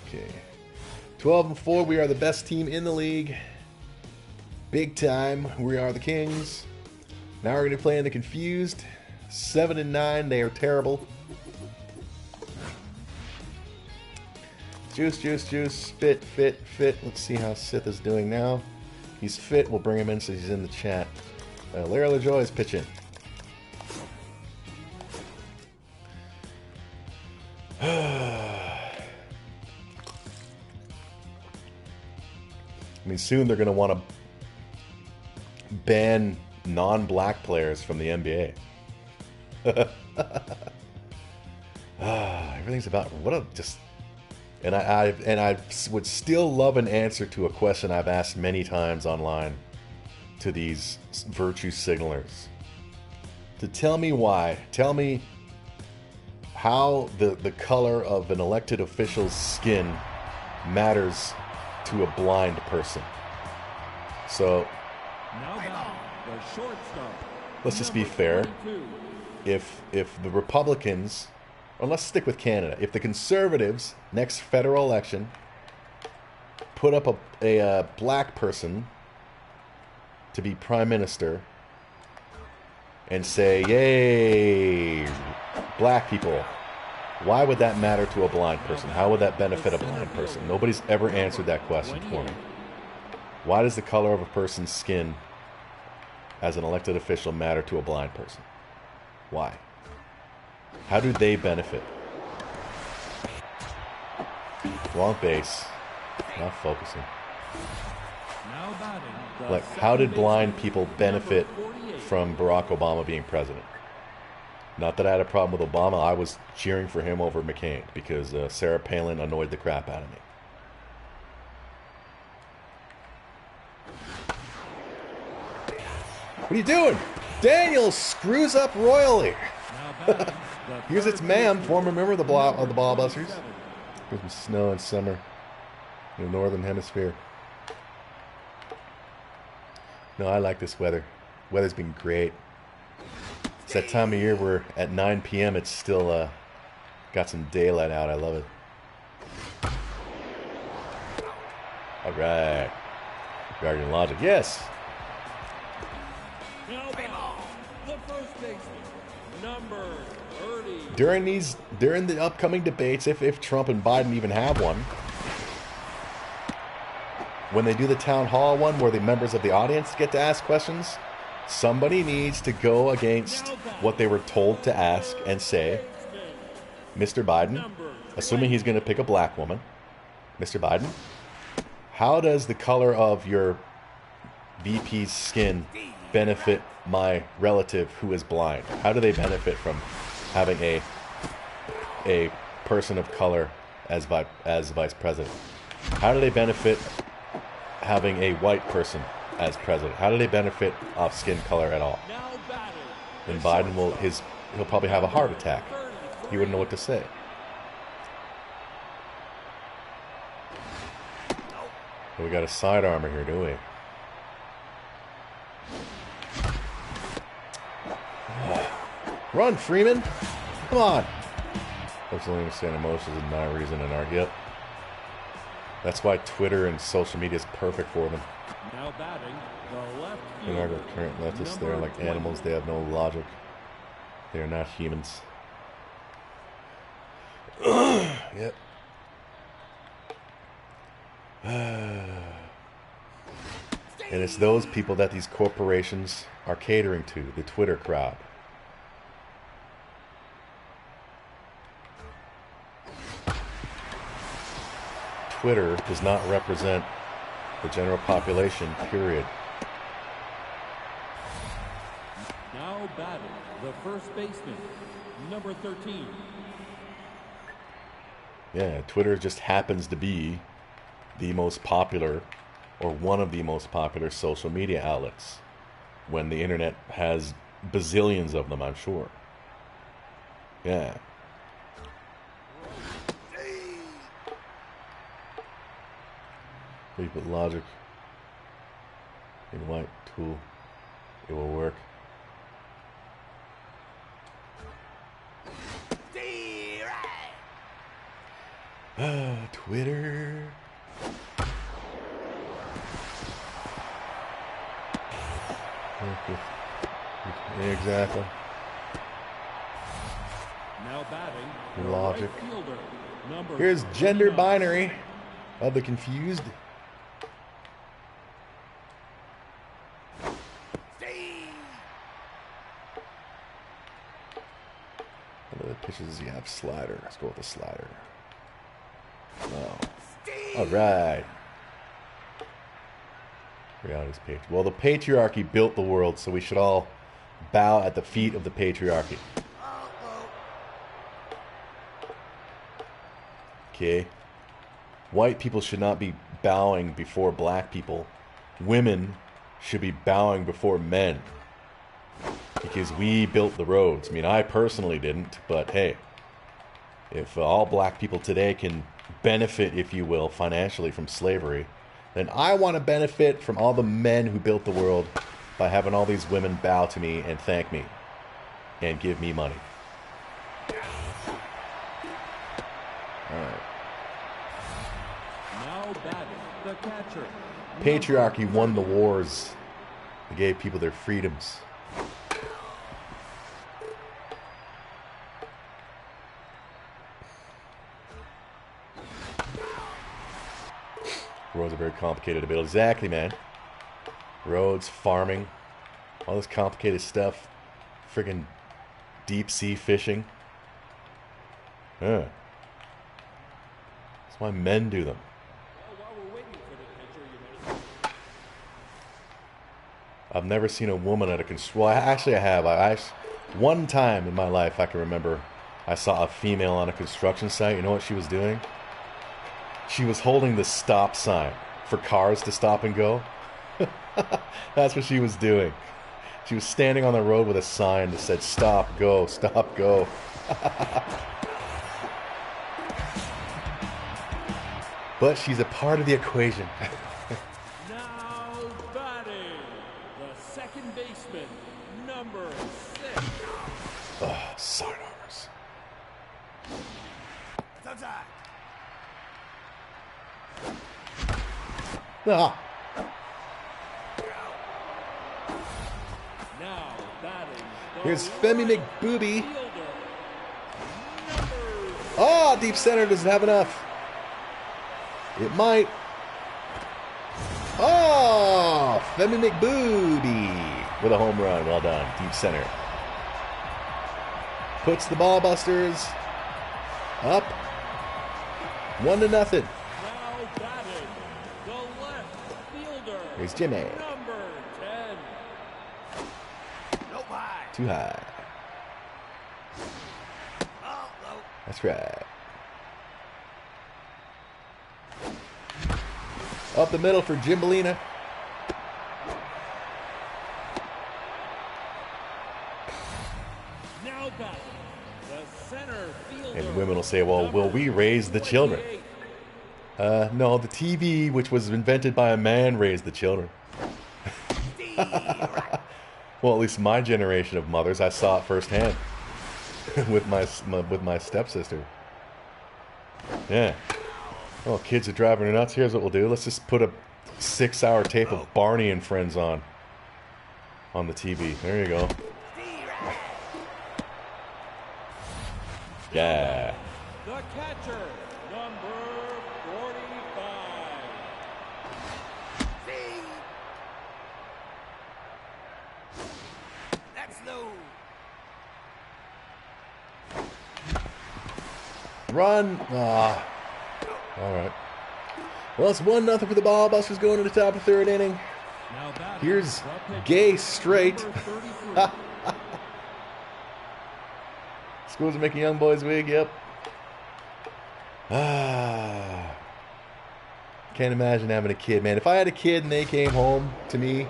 S1: Okay. 12-4, we are the best team in the league. Big time, we are the Kings. Now we're going to play in the Confused. 7-9, they are terrible. Juice, juice, juice, fit, fit, fit. Let's see how Sith is doing now. He's fit, we'll bring him in so he's in the chat. Larry LaJoy is pitching. I mean, soon they're going to want to ban non-black players from the NBA. Everything's about what a just. And I would still love an answer to a question I've asked many times online to these virtue signalers. To tell me why. Tell me how the color of an elected official's skin matters to a blind person. So
S2: Now batting, the shortstop.
S1: let's just be fair.
S2: 22.
S1: If the Republicans, or let's stick with Canada, if the Conservatives next federal election put up a black person to be prime minister and say, yay, black people, why would that matter to a blind person? How would that benefit a blind person? Nobody's ever answered that question for me. Why does the color of a person's skin as an elected official matter to a blind person? Why? How do they benefit? Wrong base. Not focusing.
S2: Now batting the
S1: Like,
S2: second
S1: how did blind
S2: baseman,
S1: people
S2: number
S1: benefit
S2: 48.
S1: from Barack Obama being president? Not that I had a problem with Obama. I was cheering for him over McCain because Sarah Palin annoyed the crap out of me. What are you doing? Daniel screws up royally.
S2: Now batting the
S1: Here's its
S2: third
S1: ma'am,
S2: baseman,
S1: former member of the
S2: number
S1: Ballbusters.
S2: 27.
S1: There's some snow in summer in the northern hemisphere. No, I like this weather. Weather's been great. It's that time of year where at 9 p.m. it's still got some daylight out. I love it. All right. Guardian Logic. Yes.
S2: Now batting the first baseman, number 30.
S1: During the upcoming debates, if Trump and Biden even have one, when they do the town hall one where the members of the audience get to ask questions, somebody needs to go against what they were told to ask and say, Mr. Biden, assuming he's going to pick a black woman, Mr. Biden, how does the color of your VP's skin benefit my relative who is blind? How do they benefit from having a person of color as vice president? How do they benefit having a white person as president? How do they benefit off skin color at all?
S2: Now batting
S1: And Biden he'll probably have a heart attack. He wouldn't know what to say. But we got a side armor here, do we? Run, Freeman! Come on! Let's only understand emotions is not a reason in art. Yep. That's why Twitter and social media is perfect for them.
S2: Now batting the left
S1: In our
S2: fielder,
S1: current leftists, they're
S2: number
S1: like
S2: 20.
S1: animals. They have no logic. They are not humans. Yep. And it's those people that these corporations are catering to, the Twitter crowd. Twitter does not represent the general population, period.
S2: Now batting the first baseman, number 13.
S1: Yeah, Twitter just happens to be the most popular or one of the most popular social media outlets when the internet has bazillions of them, I'm sure. Yeah. We put logic in white tool, it will work. Twitter. Exactly.
S2: Now batting the
S1: Logic.
S2: right fielder, number
S1: Here's gender
S2: 29.
S1: binary of the confused. What other pitches does he have? Slider. Let's go with the slider. No. All right. Reality's patriarchy. Well, the patriarchy built the world, so we should all bow at the feet of the patriarchy. Okay. White people should not be bowing before black people. Women should be bowing before men. Because we built the roads. I mean, I personally didn't, but hey. If all black people today can benefit, if you will, financially from slavery, then I want to benefit from all the men who built the world by having all these women bow to me and thank me and give me money. All right.
S2: Now batting the catcher.
S1: Patriarchy won the wars. They gave people their freedoms. Roads are very complicated to build. Exactly, man. Roads, farming, all this complicated stuff. Friggin' deep sea fishing. Huh. That's why men do them. I've never seen a woman at a well, actually I have. One time in my life I can remember I saw a female on a construction site. You know what she was doing? She was holding the stop sign for cars to stop and go. That's what she was doing. She was standing on the road with a sign that said stop, go, stop, go. But she's a part of the equation.
S2: Now batting, the second baseman, number 6.
S1: Oh, sidearms. Ah.
S2: Now batting,
S1: Here's Femi McBooby.
S2: fielder,
S1: Oh, deep center doesn't have enough. It might. Oh, Femi McBooby with a home run. Well done. Deep center. Puts the ball busters up. 1-0.
S2: now batting, the left fielder,
S1: Here's Jimmy.
S2: number 10.
S1: Too high. That's right. Up the middle for Jimbalina.
S2: Now batting, the center fielder.
S1: And women will say, well, will we raise the children? No, the TV, which was invented by a man, raised the children. Well, at least my generation of mothers, I saw it firsthand with my stepsister. Yeah. Oh, kids are driving her nuts. Here's what we'll do. Let's just put a 6-hour tape of Barney and Friends on the TV. There you go. Yeah.
S2: The catcher, number 45.
S3: That's low.
S1: Run. Ah. All right. Well, it's 1-0 for the Ball Busters going to the top of the third inning.
S2: Now batting,
S1: Here's
S2: the pitcher,
S1: Gay straight.
S2: number 33.
S1: Schools are making young boys wig. Yep. Ah. Can't imagine having a kid, man. If I had a kid and they came home to me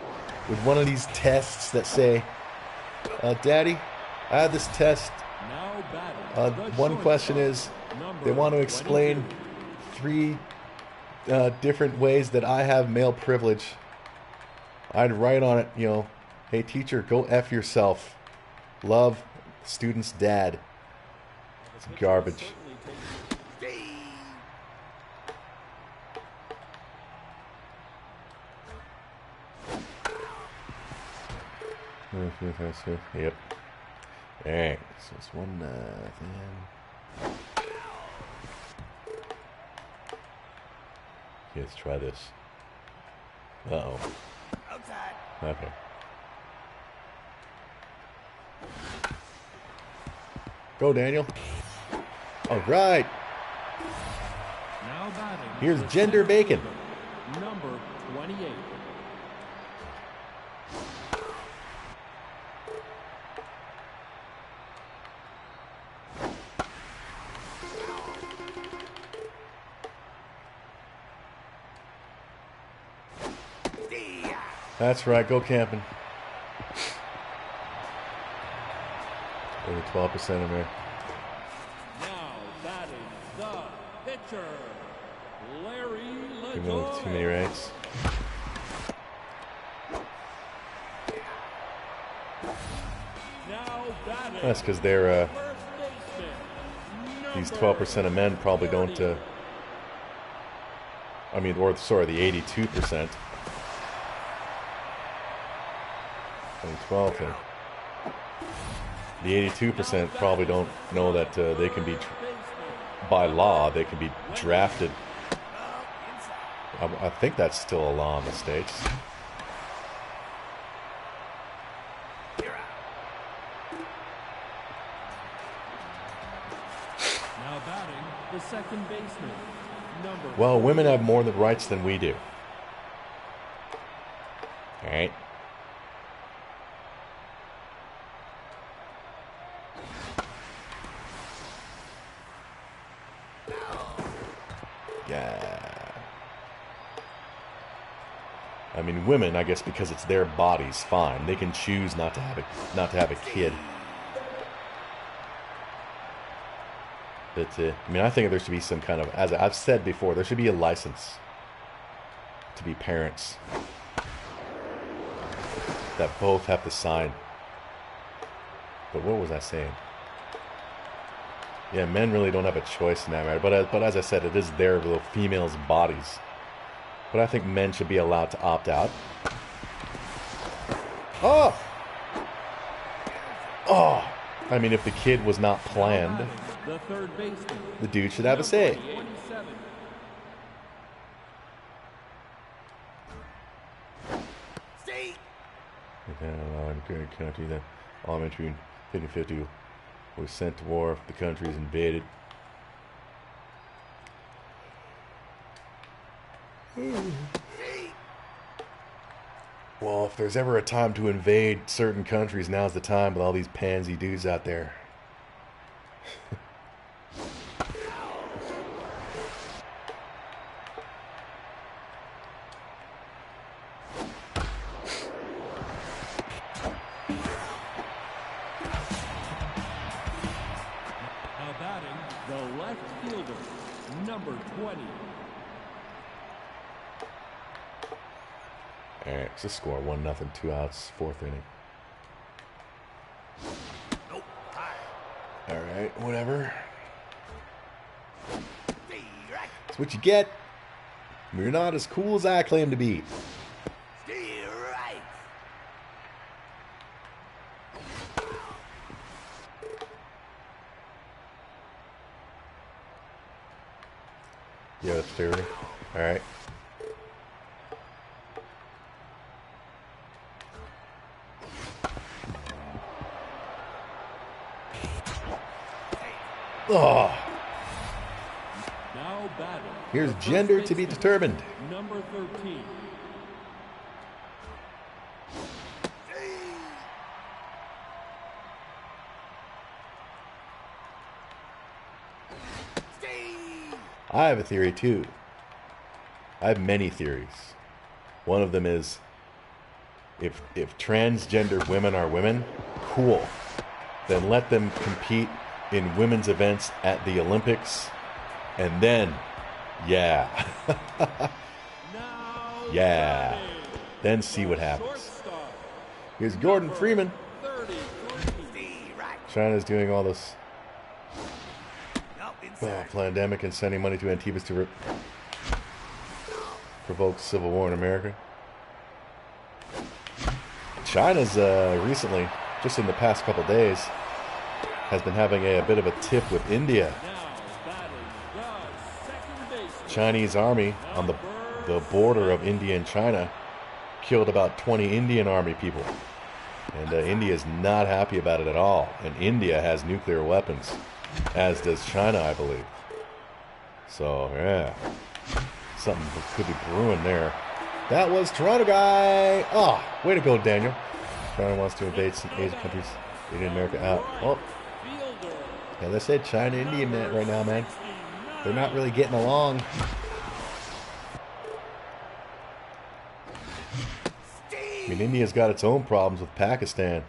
S1: with one of these tests that say, Daddy, I had this test.
S2: Now batting, the
S1: One question is,
S2: shortstop, number
S1: they want to explain
S2: 22.
S1: 3 different ways that I have male privilege. I'd write on it, hey teacher, go F yourself. Love, student's dad. It's garbage. Yep. Alright, so it's 1-0. Okay, let's try this. Uh-oh.
S3: Outside.
S1: Okay. Go, Daniel. All right.
S2: Now batting,
S1: Here's
S2: the
S1: Gender
S2: center
S1: Bacon.
S2: fielder, number 28.
S1: That's right. Go camping. Only 12% in there.
S2: Now batting, the pitcher, Larry
S1: Give me too many
S2: LeJoy.
S1: rights.
S2: Now batting,
S1: That's because they're
S2: first baseman,
S1: these
S2: number
S1: 12% of men probably don't.
S2: 30.
S1: The 82%. Only 12 here. The 82% probably don't know that they can be, by law, they can be drafted. I think that's still a law in the States.
S2: Now batting, the second baseman, number
S1: Well, women have more rights than we do. All right. mean, women, I guess, because it's their bodies, fine. They can choose not to have a kid. But I mean, I think there should be some kind of, as I've said before, there should be a license to be parents that both have to sign. But what was I saying? Yeah, men really don't have a choice in that matter. But as I said, it is their little females' bodies. But I think men should be allowed to opt out. Oh! Oh! I mean, if the kid was not planned, the dude should have a say. Country that all entry in 50-50 was sent to war if the country is invaded. Well, if there's ever a time to invade certain countries, now's the time with all these pansy dudes out there.
S2: Now batting, the left fielder, number 20.
S1: All right, so score 1-0, 2 outs, 4th inning. All right, whatever. That's what you get. You're not as cool as I claim to be. Yeah, that's theory. All right. Oh.
S2: Now batting.
S1: Here's gender to be determined.
S2: Number 13.
S1: I have a theory too. I have many theories. One of them is if transgender women are women, cool. Then let them compete in women's events at the Olympics, and then, yeah. Yeah. Then see what happens. Here's Gordon Freeman. China's doing all this pandemic and sending money to Antibes to provoke civil war in America. China's recently, just in the past couple days, has been having a bit of a tiff with India. Chinese army on the border of India and China killed about 20 Indian army people. And India is not happy about it at all. And India has nuclear weapons, as does China, I believe. So, yeah. Something could be brewing there. That was Toronto Guy. Oh, way to go, Daniel. China wants to invade some Asian countries. Indian America out. Oh. As I said, China and India, man, right now, man. They're not really getting along. I mean, India's got its own problems with Pakistan.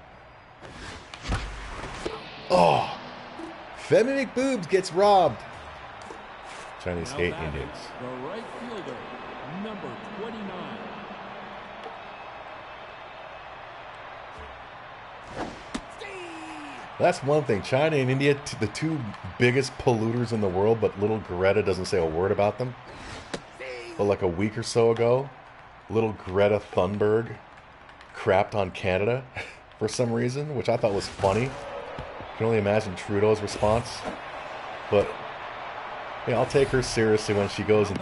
S1: Oh! Femi McBoobs gets robbed. Chinese hate Indians.
S2: The right fielder, number 29.
S1: That's one thing. China and India, the two biggest polluters in the world, but little Greta doesn't say a word about them. But like a week or so ago, little Greta Thunberg crapped on Canada for some reason, which I thought was funny. I can only imagine Trudeau's response. But yeah, I'll take her seriously when she goes and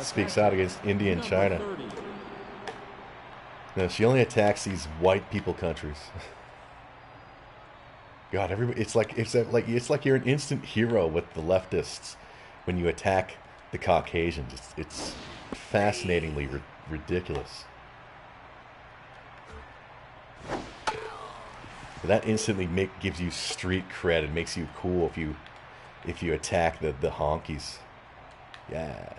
S1: speaks out against India and China. No, she only attacks these white people countries. God, everybody, it's like you're an instant hero with the leftists when you attack the Caucasians. It's fascinatingly ridiculous. But that instantly gives you street cred. It makes you cool if you attack the honkies. Yeah.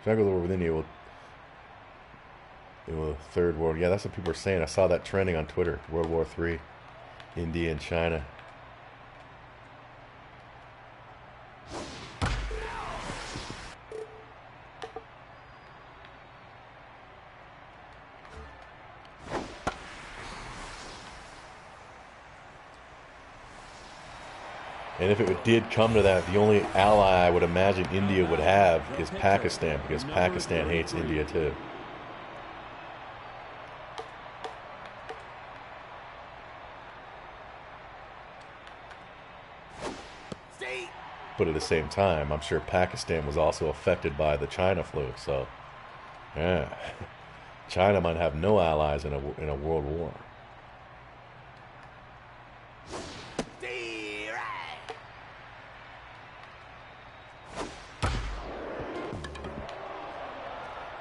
S1: China goes to war with India, it will third world. Yeah, that's what people are saying. I saw that trending on Twitter. World War III, India and China. And if it did come to that, the only ally I would imagine India would have is Pakistan, because Pakistan hates India too. But at the same time, I'm sure Pakistan was also affected by the China flu. So, yeah, China might have no allies in a world war.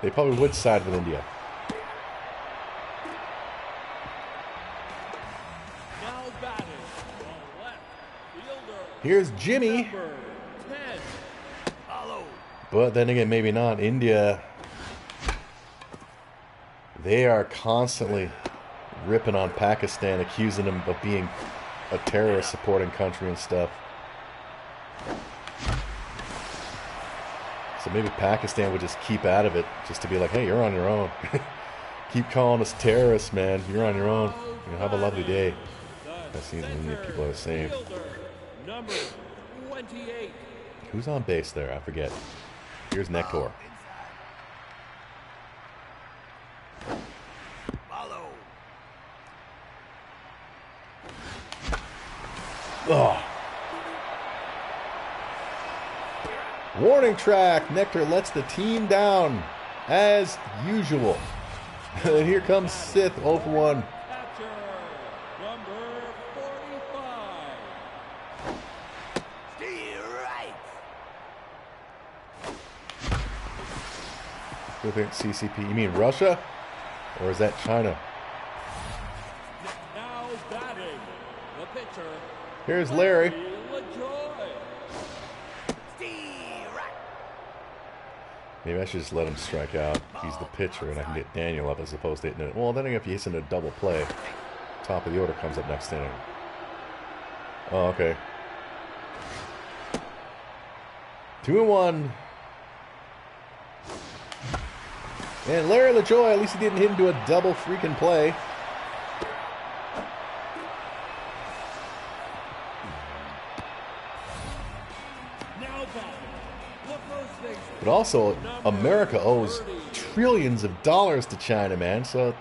S1: They probably would side with India.
S2: Now batting, the left fielder.
S1: Here's Jimmy.
S2: Number 10.
S3: Follow.
S1: But then again, maybe not. India, they are constantly ripping on Pakistan, accusing them of being a terrorist supporting country and stuff. So maybe Pakistan would just keep out of it, just to be like, hey, you're on your own. Keep calling us terrorists, man. You're on your own. Have a lovely day. That seems many people are saying.
S2: Number 28.
S1: Who's on base there? I forget. Here's Nektor.
S3: Follow.
S1: Oh. Warning track. Nektor lets the team down as usual. And here comes Sith 0 for 1.
S2: Catcher, number 45.
S3: Stay right.
S1: Who think CCP? You mean Russia? Or is that China?
S2: Now batting, the pitcher.
S1: Here's Larry.
S2: LaJoy.
S3: Stay right.
S1: Maybe I should just let him strike out. He's the pitcher, and I can get Daniel up as opposed to hitting it. Well, then if he hits in a double play, top of the order comes up next inning. Oh, okay. 2-1. And Larry LaJoy, at least he didn't hit into a double freaking play.
S2: Now batting, the first baseman.
S1: But also, America owes trillions of dollars to China, man. So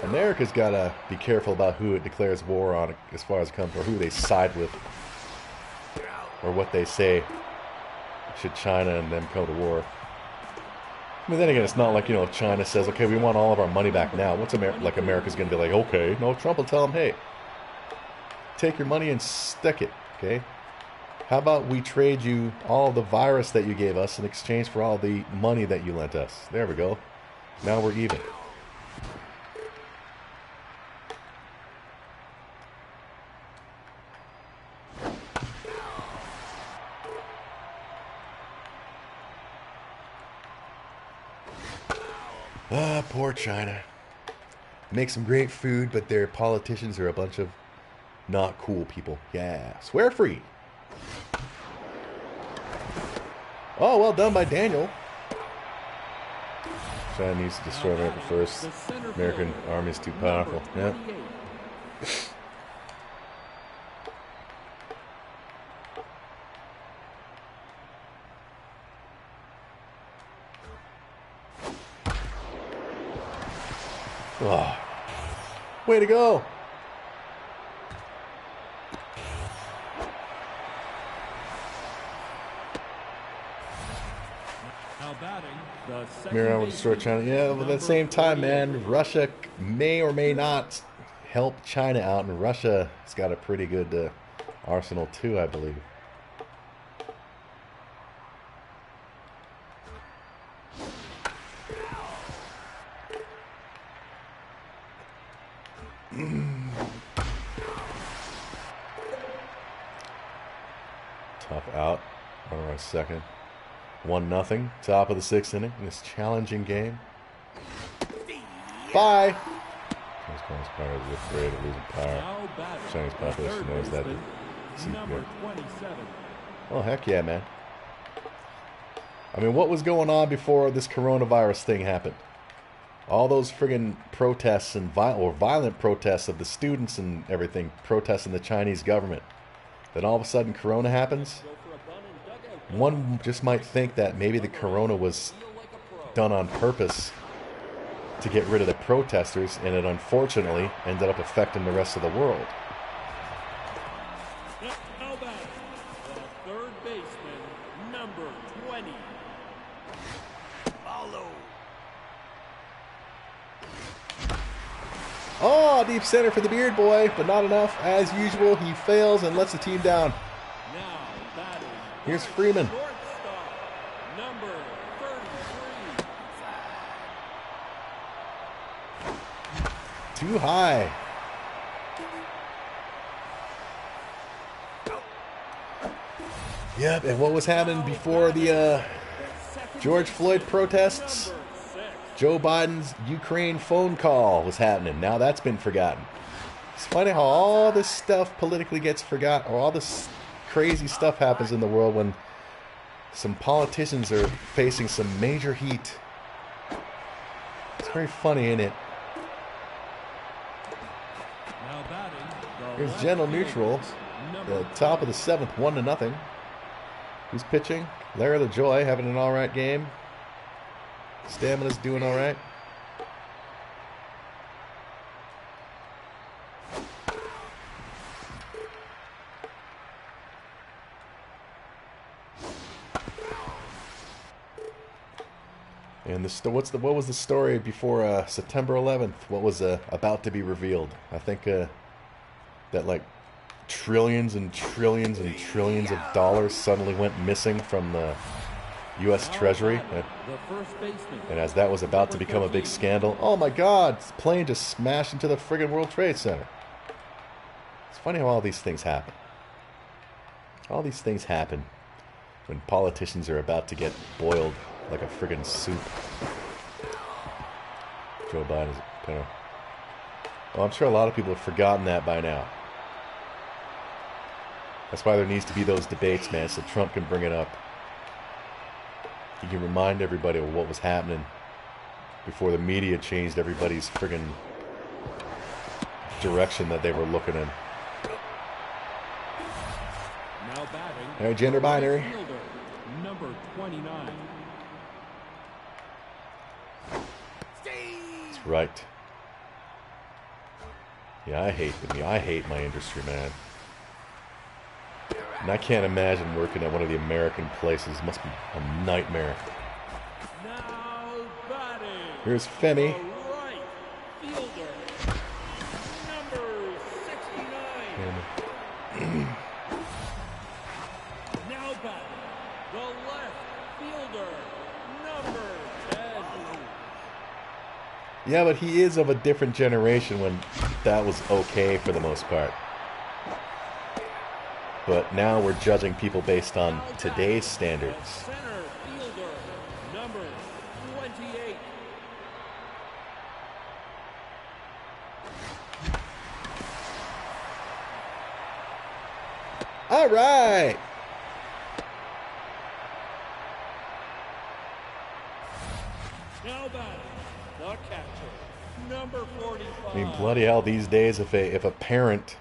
S1: America's got to be careful about who it declares war on as far as it comes, or who they side with, or what they say should China and them go to war. I mean, then again, it's not like, if China says, okay, we want all of our money back now. What's America's going to be like, okay. No, Trump will tell them, hey, take your money and stick it, okay? How about we trade you all the virus that you gave us in exchange for all the money that you lent us? There we go. Now we're even. Ah, poor China. Make some great food, but their politicians are a bunch of not cool people. Yeah, swear free. Oh, well done by Daniel. China needs to destroy America first. American army is too powerful. Yeah. Oh. Way to go.
S2: Now batting, the second
S1: Mira will destroy China. Yeah, but at the same time, man, Russia may or may not help China out, and Russia has got a pretty good arsenal too, I believe. Tough out. a second. 1-0. Top of the 6th inning. In this challenging game. Bye. Chinese power is afraid of losing power.
S2: Now batting,
S1: Chinese population
S2: third
S1: knows that.
S2: baseman, number 27.
S1: Oh, heck yeah, man. I mean, what was going on before this coronavirus thing happened? All those friggin' protests and violent protests of the students and everything protesting the Chinese government. Then all of a sudden Corona happens. One just might think that maybe the Corona was done on purpose to get rid of the protesters, and it unfortunately ended up affecting the rest of the world.
S2: Now batting, the third baseman, number 20.
S3: Follow.
S1: Oh, deep center for the Beard Boy, but not enough. As usual, he fails and lets the team down.
S2: Now batting,
S1: Here's Freeman.
S2: shortstop, number 33.
S1: Too high. Yep, and what was happening before the George Floyd protests?
S2: Number 6.
S1: Joe Biden's Ukraine phone call was happening. Now that's been forgotten. It's funny how all this stuff politically gets forgotten, or all this crazy stuff happens in the world when some politicians are facing some major heat. It's very funny, isn't it?
S2: Now batting, the
S1: Here's
S2: left
S1: General
S2: fielder,
S1: Neutral,
S2: number
S1: the top of the 7th, 1-0. Who's pitching? Larry LaJoy having an alright game. Stamina's doing alright. And what was the story before September 11th? What was about to be revealed? I think that like trillions and trillions and trillions of dollars suddenly went missing from the U.S. Treasury.
S2: the first baseman.
S1: And as that was about to become a big scandal, oh my God, this plane just smashed into the friggin' World Trade Center. It's funny how all these things happen. All these things happen when politicians are about to get boiled like a friggin' soup. Joe Biden is kind of... Well, I'm sure a lot of people have forgotten that by now. That's why there needs to be those debates, man, so Trump can bring it up. He can remind everybody of what was happening before the media changed everybody's friggin' direction that they were looking in.
S2: Now batting,
S1: All right, gender binary.
S2: right fielder, number 29.
S1: That's right. Yeah, I hate my industry, man. And I can't imagine working at one of the American places. It must be a nightmare.
S2: Now batting,
S1: Here's
S2: the
S1: Femi.
S2: right fielder, number 69. Now batting, the left fielder, number 10.
S1: Yeah, but he is of a different generation when that was okay for the most part. But now we're judging people based on today's standards.
S2: Center fielder, number 28.
S1: All right.
S2: Now batting, the catcher, number 45.
S1: I mean, bloody hell, these days, if a parent...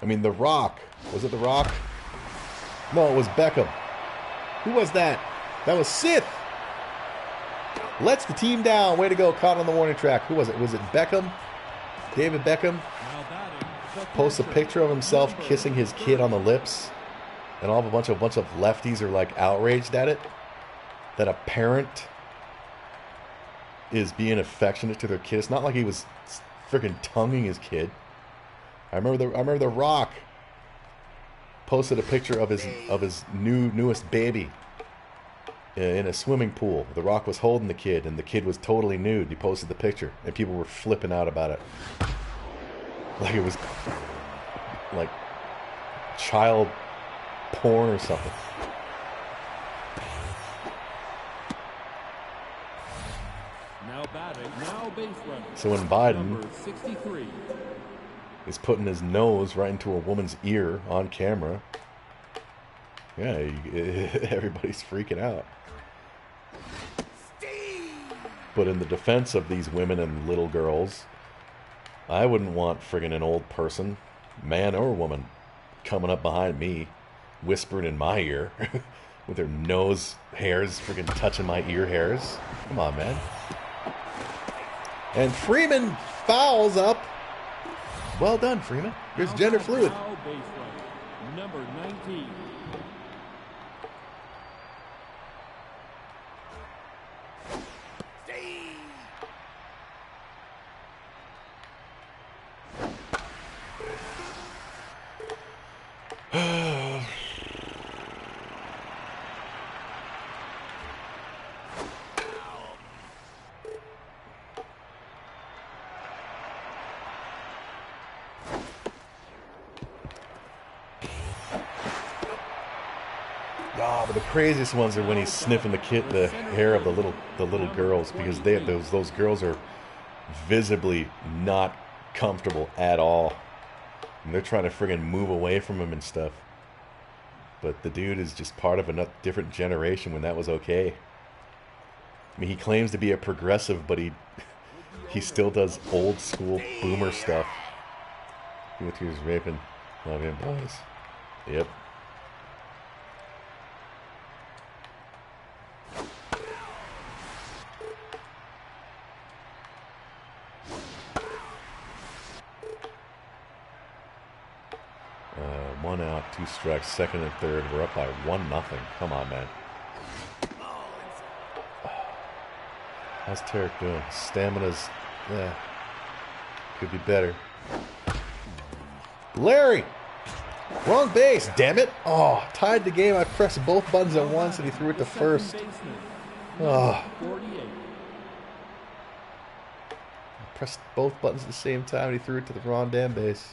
S1: I mean, The Rock. Was it The Rock? No, it was Beckham. Who was that? That was Sith. Lets the team down. Way to go. Caught on the warning track. Who was it? Was it Beckham? David Beckham?
S2: Now batting, the
S1: Posts a
S2: catcher,
S1: picture of himself
S2: number
S1: kissing his kid on the lips. And all of a bunch of lefties are like outraged at it. That a parent is being affectionate to their kid. It's not like he was freaking tonguing his kid. I remember the Rock posted a picture of his newest baby in a swimming pool. The Rock was holding the kid, and the kid was totally nude. He posted the picture, and people were flipping out about it, like it was like child porn or something.
S2: Now batting, now base runner.
S1: So when Biden
S2: Number 63.
S1: is putting his nose right into a woman's ear on camera, yeah, everybody's freaking out. But in the defense of these women and little girls, I wouldn't want friggin' an old person, man or woman, coming up behind me, whispering in my ear, with their nose hairs friggin' touching my ear hairs. Come on, man. And Freeman fouls up. Well done, Freeman. There's gender fluid.
S2: Now base runner. Number 19.
S1: Ah, but the craziest ones are when he's sniffing the hair of the little girls, because those girls are visibly not comfortable at all, and they're trying to friggin' move away from him and stuff. But the dude is just part of a different generation when that was okay. I mean, he claims to be a progressive, but he still does old school boomer stuff. He was raping love him boys. Yep. One out, 2 strikes, second and third. We're up by 1-0. Come on, man. How's Tarek doing? Stamina's, could be better. Larry! Wrong base, damn it! Oh, tied the game. I pressed both buttons at once and he threw it to first. Oh. I pressed both buttons at the same time and he threw it to the wrong damn base.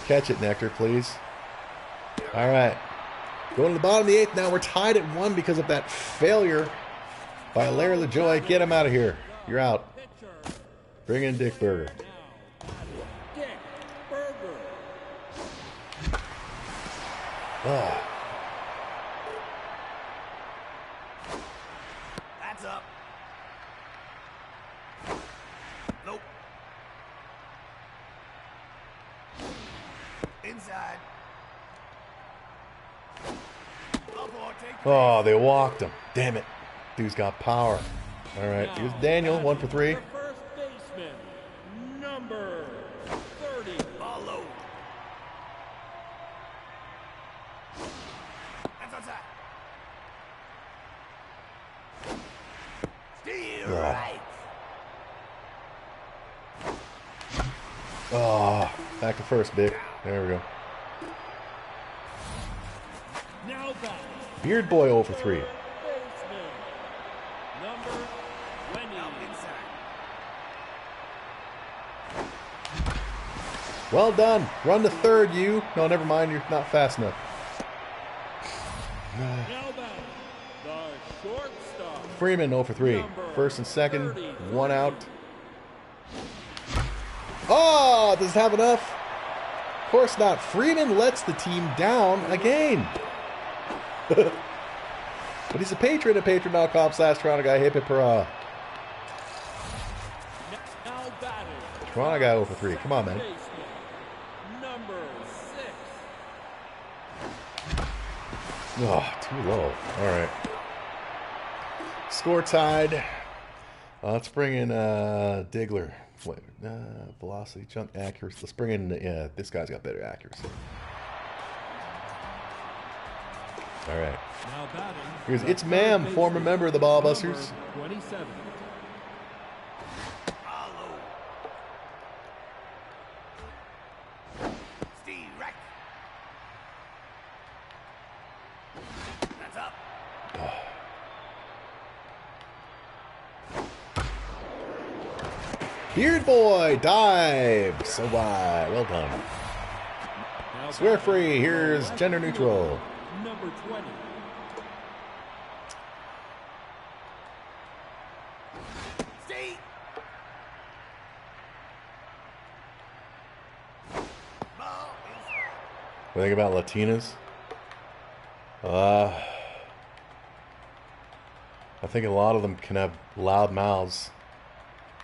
S1: Catch it, Nectar, please. All right. Going to the bottom of the 8th now. We're tied at 1 because of that failure by Larry LaJoy. Get him out of here. You're out. Bring in Dick Berger.
S2: Dick Berger.
S1: Oh.
S3: That's up. Nope. Inside.
S1: Oh, they walked him. Damn it. Dude's got power. All right. Here's Daniel, 1 for 3.
S2: The first baseman, number 30.
S3: Follow. That's outside. Steal right.
S1: Oh, back to first, big. There we go.
S2: Now back.
S1: Beard Boy 0 for 3.
S2: Baseman, number 20.
S1: Well done. Run to third, you. No, never mind. You're not fast enough.
S2: Now back. The shortstop.
S1: Freeman 0 for 3. First and second. 1 out. Oh, does it have enough? Of course not. Freeman lets the team down again. But he's a patron at patreon.com/TorontoGuy. Hip hip hurrah.
S2: Now batting.
S1: Toronto Guy 0 for 3. Come on, man.
S2: Baseman, number 6.
S1: Oh, too low. All right. Score tied. Let's bring in Diggler. Wait, velocity, chunk, accuracy. Let's bring in, this guy's got better accuracy. All right.
S2: Now batting.
S1: Here's It's Ma'am, former member of the Ballbusters.
S2: Number 27.
S3: Follow. Steve Reck. That's up.
S1: Beard Boy, dive. So wide. Well done.
S2: Now
S1: Swear
S2: batting
S1: free.
S2: the
S1: Here's
S2: left
S1: gender
S2: fielder,
S1: neutral.
S2: Number 20.
S3: Stay. Ball is
S1: What do you think about Latinas? I think a lot of them can have loud mouths,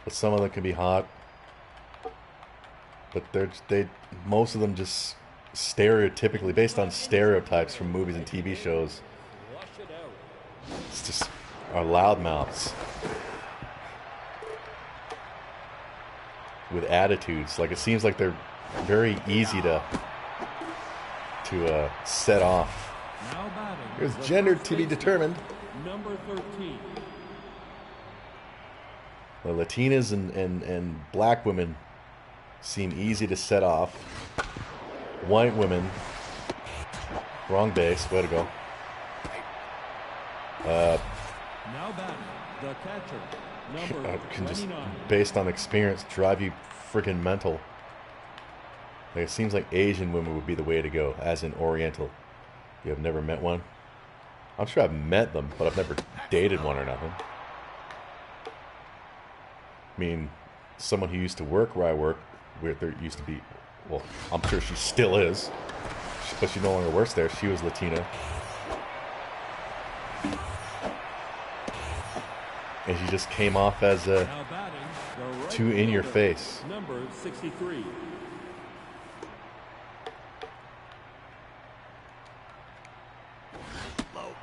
S1: but some of them can be hot. But most of them just stereotypically based on stereotypes from movies and TV shows.
S2: Flush it out.
S1: It's just are loud mouths with attitudes. Like it seems like they're very easy to set off.
S2: Now batting.
S1: Here's
S2: the
S1: gender
S2: first
S1: to be
S2: baseman,
S1: determined.
S2: Number 13.
S1: The Latinas and black women seem easy to set off. White women, wrong base, way to go.
S2: Now batting. The catcher. Number
S1: Can just,
S2: 29.
S1: based on experience, drive you freaking mental. Like it seems like Asian women would be the way to go, as in Oriental. You have never met one? I'm sure I've met them, but I've never dated one or nothing. I mean, someone who used to work where I work, where there used to be, well, I'm sure she still is, but she no longer works there. She was Latina. And she just came off as a
S2: Now batting. The right
S1: too in your
S2: fielder,
S1: face.
S2: Number 63.
S3: low.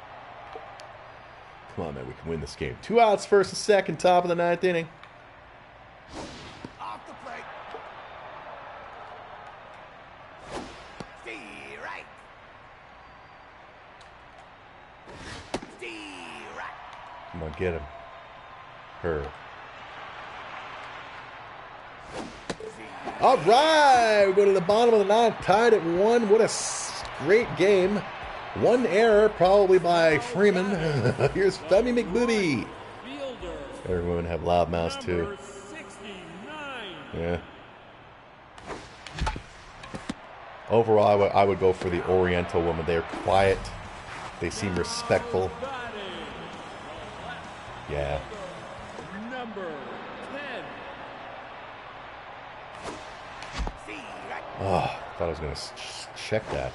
S1: Come on, man, we can win this game. 2 outs, first and second, top of the 9th inning.
S3: Off the plate. Stay right. Stay right.
S1: Come on, get him. Her. All right, we go to the bottom of the 9th, tied at 1. What a great game. One error, probably by Freeman. Here's Femi McBooby.
S2: Fielder.
S1: Every women have loud mouths too.
S2: Number 69.
S1: Yeah. Overall, I would go for the Oriental woman. They're quiet. They seem respectful.
S2: Batting.
S1: Yeah.
S2: Number 10.
S3: Stay right.
S1: Oh, thought I was going to check that.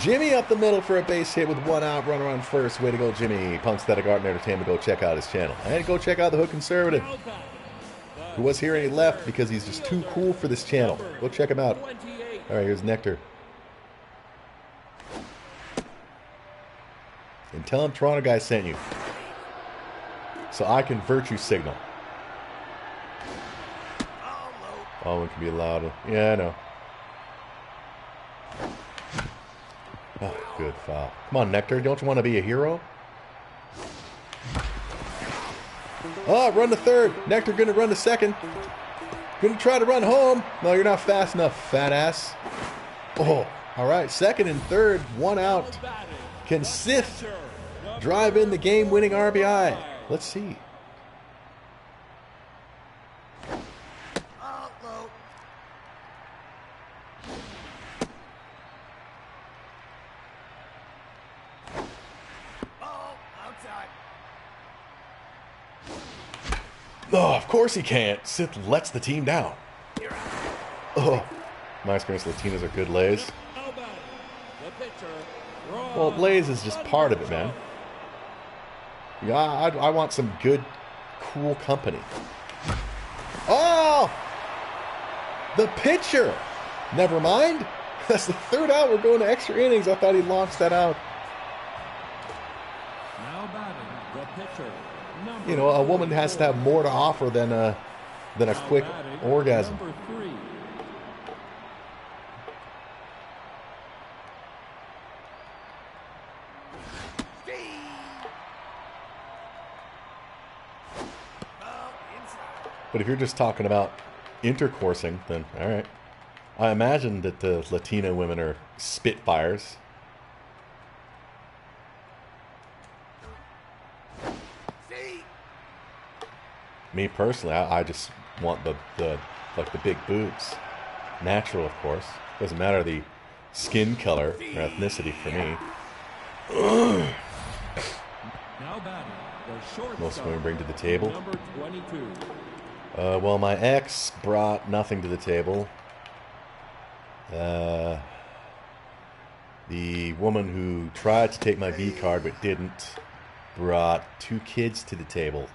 S1: Jimmy up the middle for a base hit with 1 out, runner on first. Way to go, Jimmy. Punksthetic Art and Entertainment. Go check out his channel. And go check out The Hood Conservative,
S2: Now batting.
S1: who was here and he left because he's just too cool for this channel. Go check him out.
S2: 28.
S1: All right, here's Nectar. And tell him Toronto guy sent you. So I can virtue signal.
S3: Ball low.
S1: Oh, it can be louder. Yeah, I know. Oh, good foul. Come on, Nectar. Don't you want to be a hero? Oh, run to third. Nectar going to run to second. Going to try to run home. No, you're not fast enough, fat ass. Oh, all right. Second and third, 1 out.
S2: Batting.
S1: Can Sith drive in the game-winning RBI? Let's see.
S3: Ball low. Ball outside.
S1: Oh, of course he can't. Sith lets the team down.
S3: You're out.
S1: Oh, my experience, Latinas are good lays.
S2: Now batting. The pitcher.
S1: Well, lays is just part of it, man. Yeah, I want some good, cool company. Oh! The pitcher! Never mind. That's the 3rd out. We're going to extra innings. I thought he launched that out.
S2: Now batting. The pitcher. Number
S1: You know, a woman has to have more to offer than a quick
S2: batting,
S1: orgasm.
S2: Number 3.
S3: Stay. Ball inside.
S1: But if you're just talking about intercoursing, then all right. I imagine that the Latina women are spitfires.
S3: Stay.
S1: Me personally, I just want the like the big boobs, natural, of course. Doesn't matter the skin color or ethnicity for me.
S2: Now batting, the shortstop,
S1: Most women bring to the table.
S2: number 22.
S1: Well, my ex brought nothing to the table. The woman who tried to take my V card but didn't brought 2 kids to the table.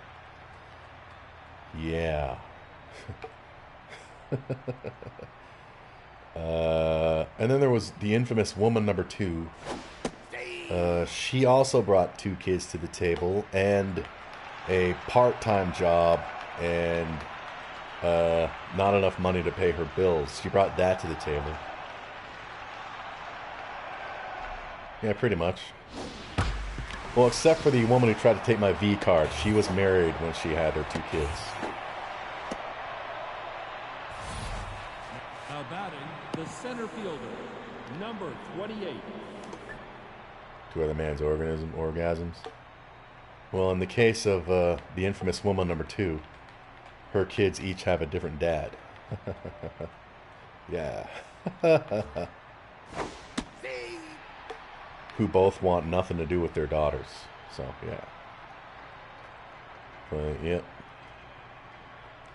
S1: Yeah. And then there was the infamous woman number 2. She also brought 2 kids to the table and a part-time job and not enough money to pay her bills. She brought that to the table. Yeah, pretty much. Well, except for the woman who tried to take my V card. She was married when she had her 2 kids.
S2: Now batting, the center fielder, number 28.
S1: 2 other man's orgasms. Well, in the case of the infamous woman number 2, her kids each have a different dad. Yeah. Who both want nothing to do with their daughters. So, yeah. But, yep.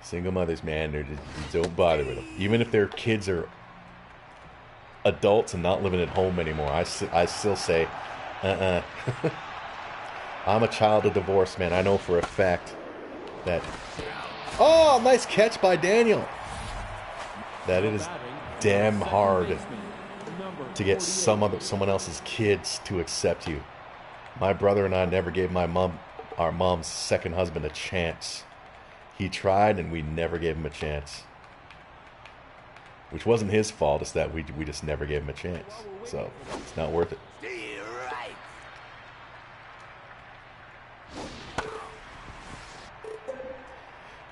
S1: Single mothers, man, you don't bother with them. Even if their kids are adults and not living at home anymore, I still say, I'm a child of divorce, man. I know for a fact that... Oh, nice catch by Daniel. That it is damn hard to get someone else's kids to accept you. My brother and I never gave our mom's second husband a chance. He tried and we never gave him a chance. Which wasn't his fault, it's that we just never gave him a chance. So, it's not worth it.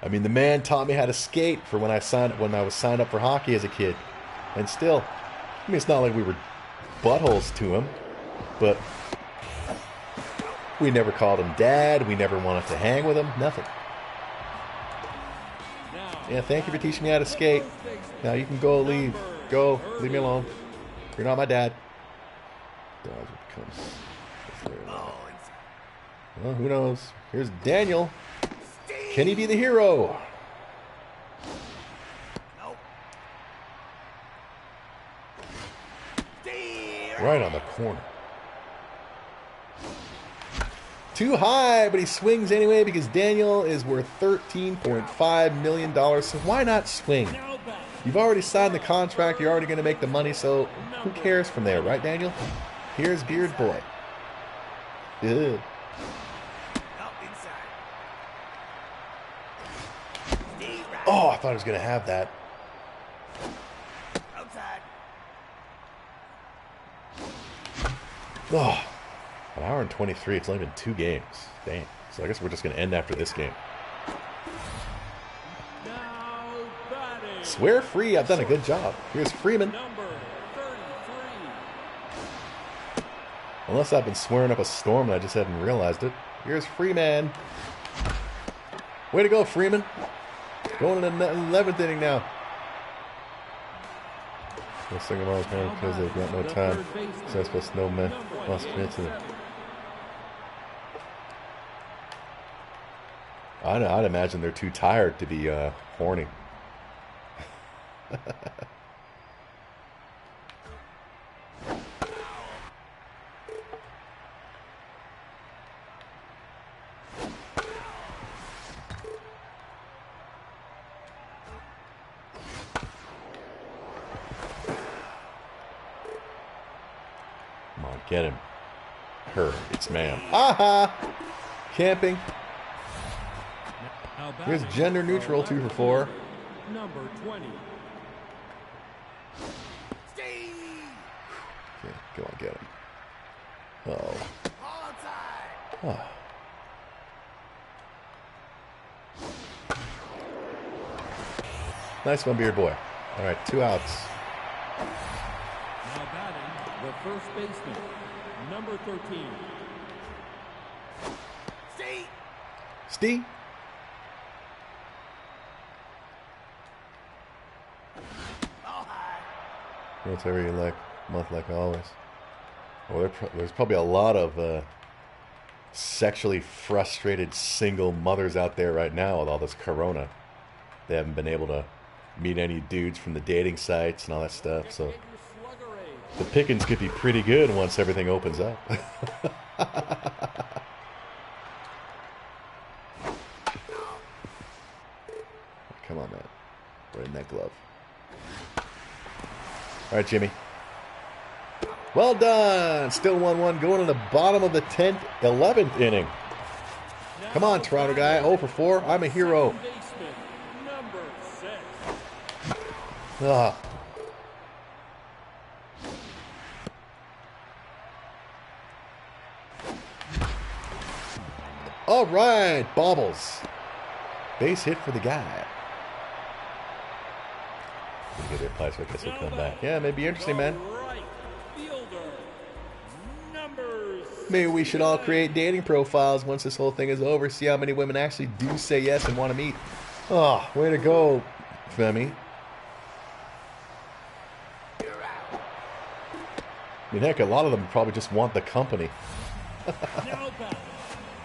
S1: I mean, the man taught me how to skate for when I was signed up for hockey as a kid. And still, I mean, it's not like we were buttholes to him, but we never called him dad. We never wanted to hang with him. Nothing. Yeah, thank you for teaching me how to skate. Now you can go, leave. Go, leave me alone. You're not my dad. Well, who knows? Here's Daniel. Can he be the hero?
S3: Nope.
S1: Right on the corner. Too high, but he swings anyway because Daniel is worth $13.5 million. So why not swing? You've already signed the contract. You're already going to make the money. So who cares from there, right, Daniel? Here's Beard Boy. Ugh. Oh, I thought I was going to have that. Oh, an hour and 23. It's only been 2 games. Dang. So I guess we're just going to end after this game. Swear free. I've done a good job. Here's Freeman. Unless I've been swearing up a storm and I just hadn't realized it. Here's Freeman. Way to go, Freeman. Going in the 11th inning now. The second ball because they've got no time. So I'm supposed to know man wants to commit to them. I'd imagine they're too tired to be horny. Get him. Her. It's ma'am. Aha! Camping. Here's gender neutral 2 for 4.
S2: Number 20.
S1: Okay, go on, get him. Uh-oh. Oh. Nice one, Beard Boy. All right, 2 outs.
S2: Now batting, the first baseman, number 13.
S1: Steve. Whatever you like, month like always. Well, there's probably a lot of sexually frustrated single mothers out there right now with all this corona. They haven't been able to meet any dudes from the dating sites and all that stuff, so the pickings could be pretty good once everything opens up. Come on, man. Right in that glove. All right, Jimmy. Well done. Still 1-1. Going to the bottom of the 10th, 11th inning. Come on, Toronto guy. 0 for 4. I'm a hero. Ah. All right, Bobbles. Base hit for the guy. We'll get their place, so I guess he'll come back. Yeah, it may be interesting, man. Maybe we should all create dating profiles once this whole thing is over. See how many women actually do say yes and want to meet. Oh, way to go, Femi. I mean, heck, a lot of them probably just want the company.
S2: Now back,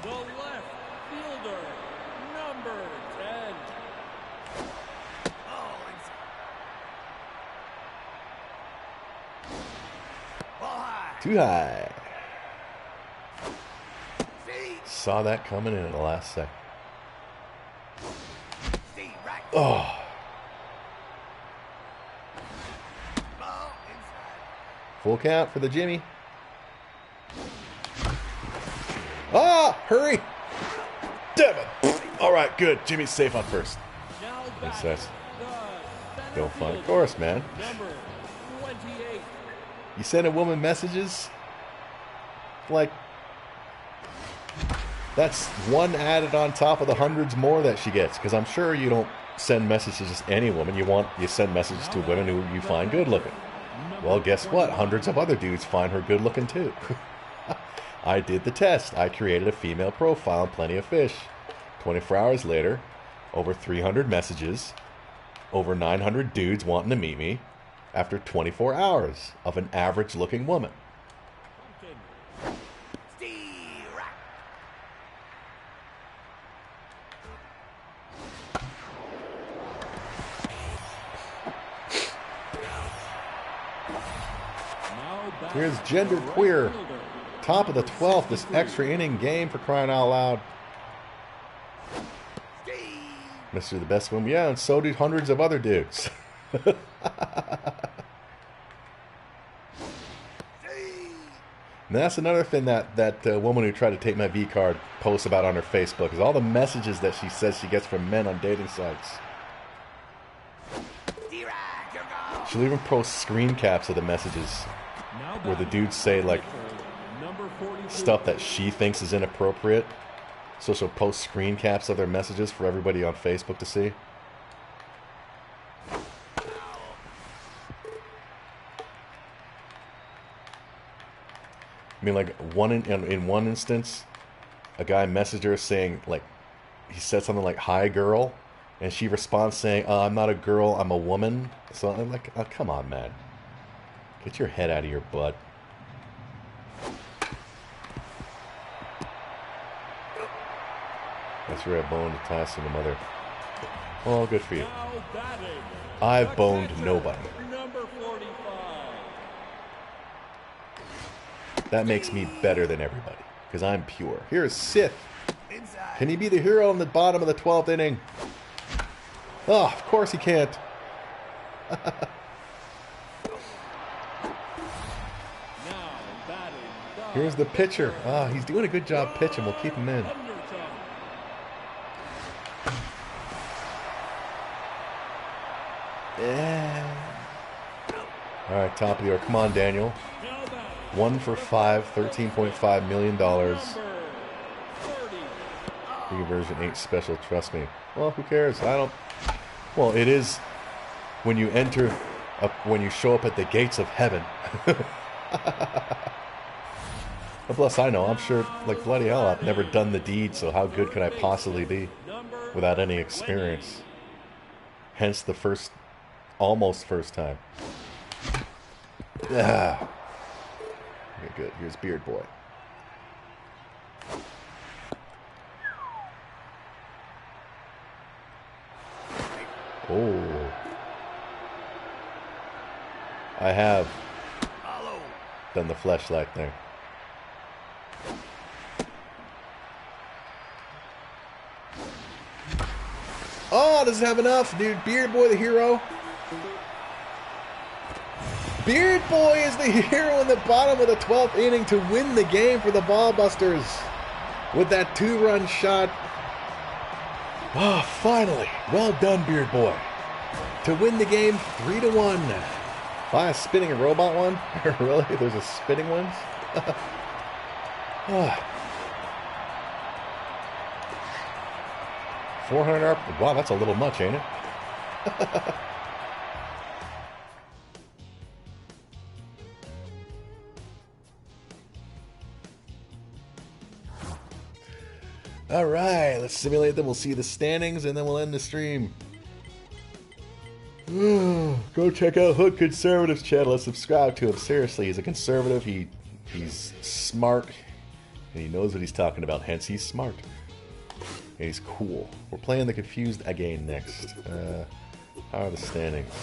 S2: the left fielder, number 10.
S3: Ball high.
S1: Too high.
S3: Steve.
S1: Saw that coming in at the last second.
S3: Steve, right.
S1: Oh,
S3: Ball inside.
S1: full count for the Jimmy. Ah, hurry. Damn it. All right, good. Jimmy's safe on first.
S2: Now
S1: Makes
S2: back,
S1: sense.
S2: the
S1: Go
S2: center
S1: fun. Of
S2: fielder,
S1: course, man.
S2: number 28.
S1: You send a woman messages like that's one added on top of the hundreds more that she gets, because I'm sure you don't send messages to just any woman. You send messages to women who you find good looking. Well, guess what? Hundreds of other dudes find her good looking too. I did the test. I created a female profile on Plenty of Fish. 24 hours later, over 300 messages, over 900 dudes wanting to meet me after 24 hours of an average looking woman.
S3: Steve, right.
S2: Now back,
S1: Here's Gender
S2: the right
S1: Queer.
S2: fielder,
S1: Top of the 12th, this extra inning game for crying out loud.
S3: Steve.
S1: Mr. the Best One. Yeah, and so did hundreds of other dudes.
S3: Steve.
S1: And that's another thing that woman who tried to take my V card posts about on her Facebook is all the messages that she says she gets from men on dating sites.
S3: D-Rag, your goal.
S1: She'll even post screen caps of the messages
S2: now
S1: where the
S2: back,
S1: dudes say like
S2: number 42.
S1: stuff that she thinks is inappropriate. So she'll post screen caps of their messages for everybody on Facebook to see. I mean, like in one instance, a guy messaged her saying like he said something like "Hi, girl," and she responds saying, "I'm not a girl, I'm a woman." So I'm like, oh, come on, man, get your head out of your butt. That's where I boned Tyson, the mother. Well, good for you.
S2: Now batting,
S1: I've
S2: the
S1: boned
S2: catcher,
S1: nobody.
S2: Number 45.
S1: That makes me better than everybody, because I'm pure. Here's Sith.
S3: Inside.
S1: Can he be the hero in the bottom of the 12th inning? Oh, of course he can't.
S2: Now batting,
S1: Here's the pitcher. Ah, he's doing a good job pitching. We'll keep him in.
S2: Undertow.
S1: Yeah. All right, top of the order. Come on, Daniel.
S2: Now batting,
S1: 1 for 5, $13.5 million.
S2: number 30.
S1: Free version 8 special, trust me. Well, who cares? I don't. Well, it is when you enter, when you show up at the gates of heaven. But plus, I know, I'm sure, like bloody hell, I've never done the deed, so how good could I possibly be without any experience? Hence the almost first time. Ah. Okay, good. Here's Beard Boy. Oh. I have done the fleshlight there. Oh, does it have enough, dude? Beard Boy, the hero. Beard Boy is the hero in the bottom of the 12th inning to win the game for the Ballbusters with that 2-run shot. Oh, finally. Well done, Beard Boy. To win the game 3-1. By a spinning robot one? Really? There's a spinning one? Oh. 400 RP. Wow, that's a little much, ain't it? All right, let's simulate them. We'll see the standings, and then we'll end the stream. Go check out Hook Conservative's channel and subscribe to him. Seriously, he's a conservative. He's smart, and he knows what he's talking about. Hence, he's smart. And he's cool. We're playing the Confused again next. How are the standings?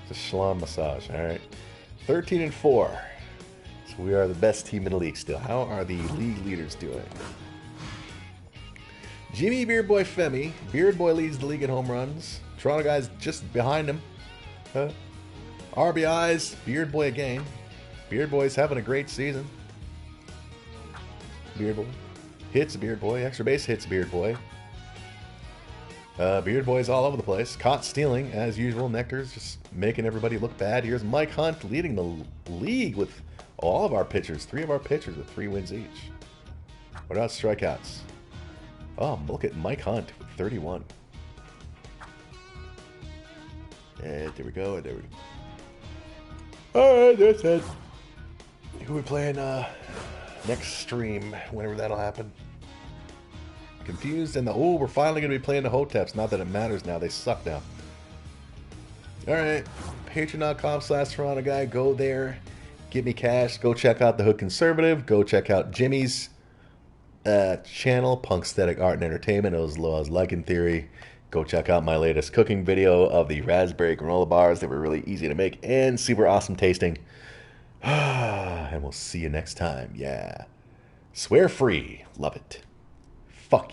S1: It's a schlong massage. All right, 13-4. So we are the best team in the league still. How are the league leaders doing? Jimmy Beard Boy Femi. Beard Boy leads the league in home runs. Toronto Guy's just behind him. RBIs, Beard Boy again. Beard Boy's having a great season. Beard Boy. Hits, Beard Boy. Extra base hits, Beard Boy. Beard Boy's all over the place. Caught stealing, as usual. Nectar's just making everybody look bad. Here's Mike Hunt leading the league with all of our pitchers. 3 of our pitchers with 3 wins each. What about strikeouts? Oh, look at Mike Hunt with 31. And there we go. And there we go. Alright, that's it. Who are we playing next stream, whenever that'll happen? Confused and we're finally going to be playing the Hoteps. Not that it matters now. They suck now. Alright. Patreon.com/Toronto Guy. Go there. Give me cash. Go check out the Hood Conservative. Go check out Jimmy's channel, Punksthetic Art and Entertainment, as well as Like in Theory. Go check out my latest cooking video of the raspberry granola bars. They were really easy to make and super awesome tasting. And we'll see you next time. Yeah. Swear free. Love it. Fuck yeah.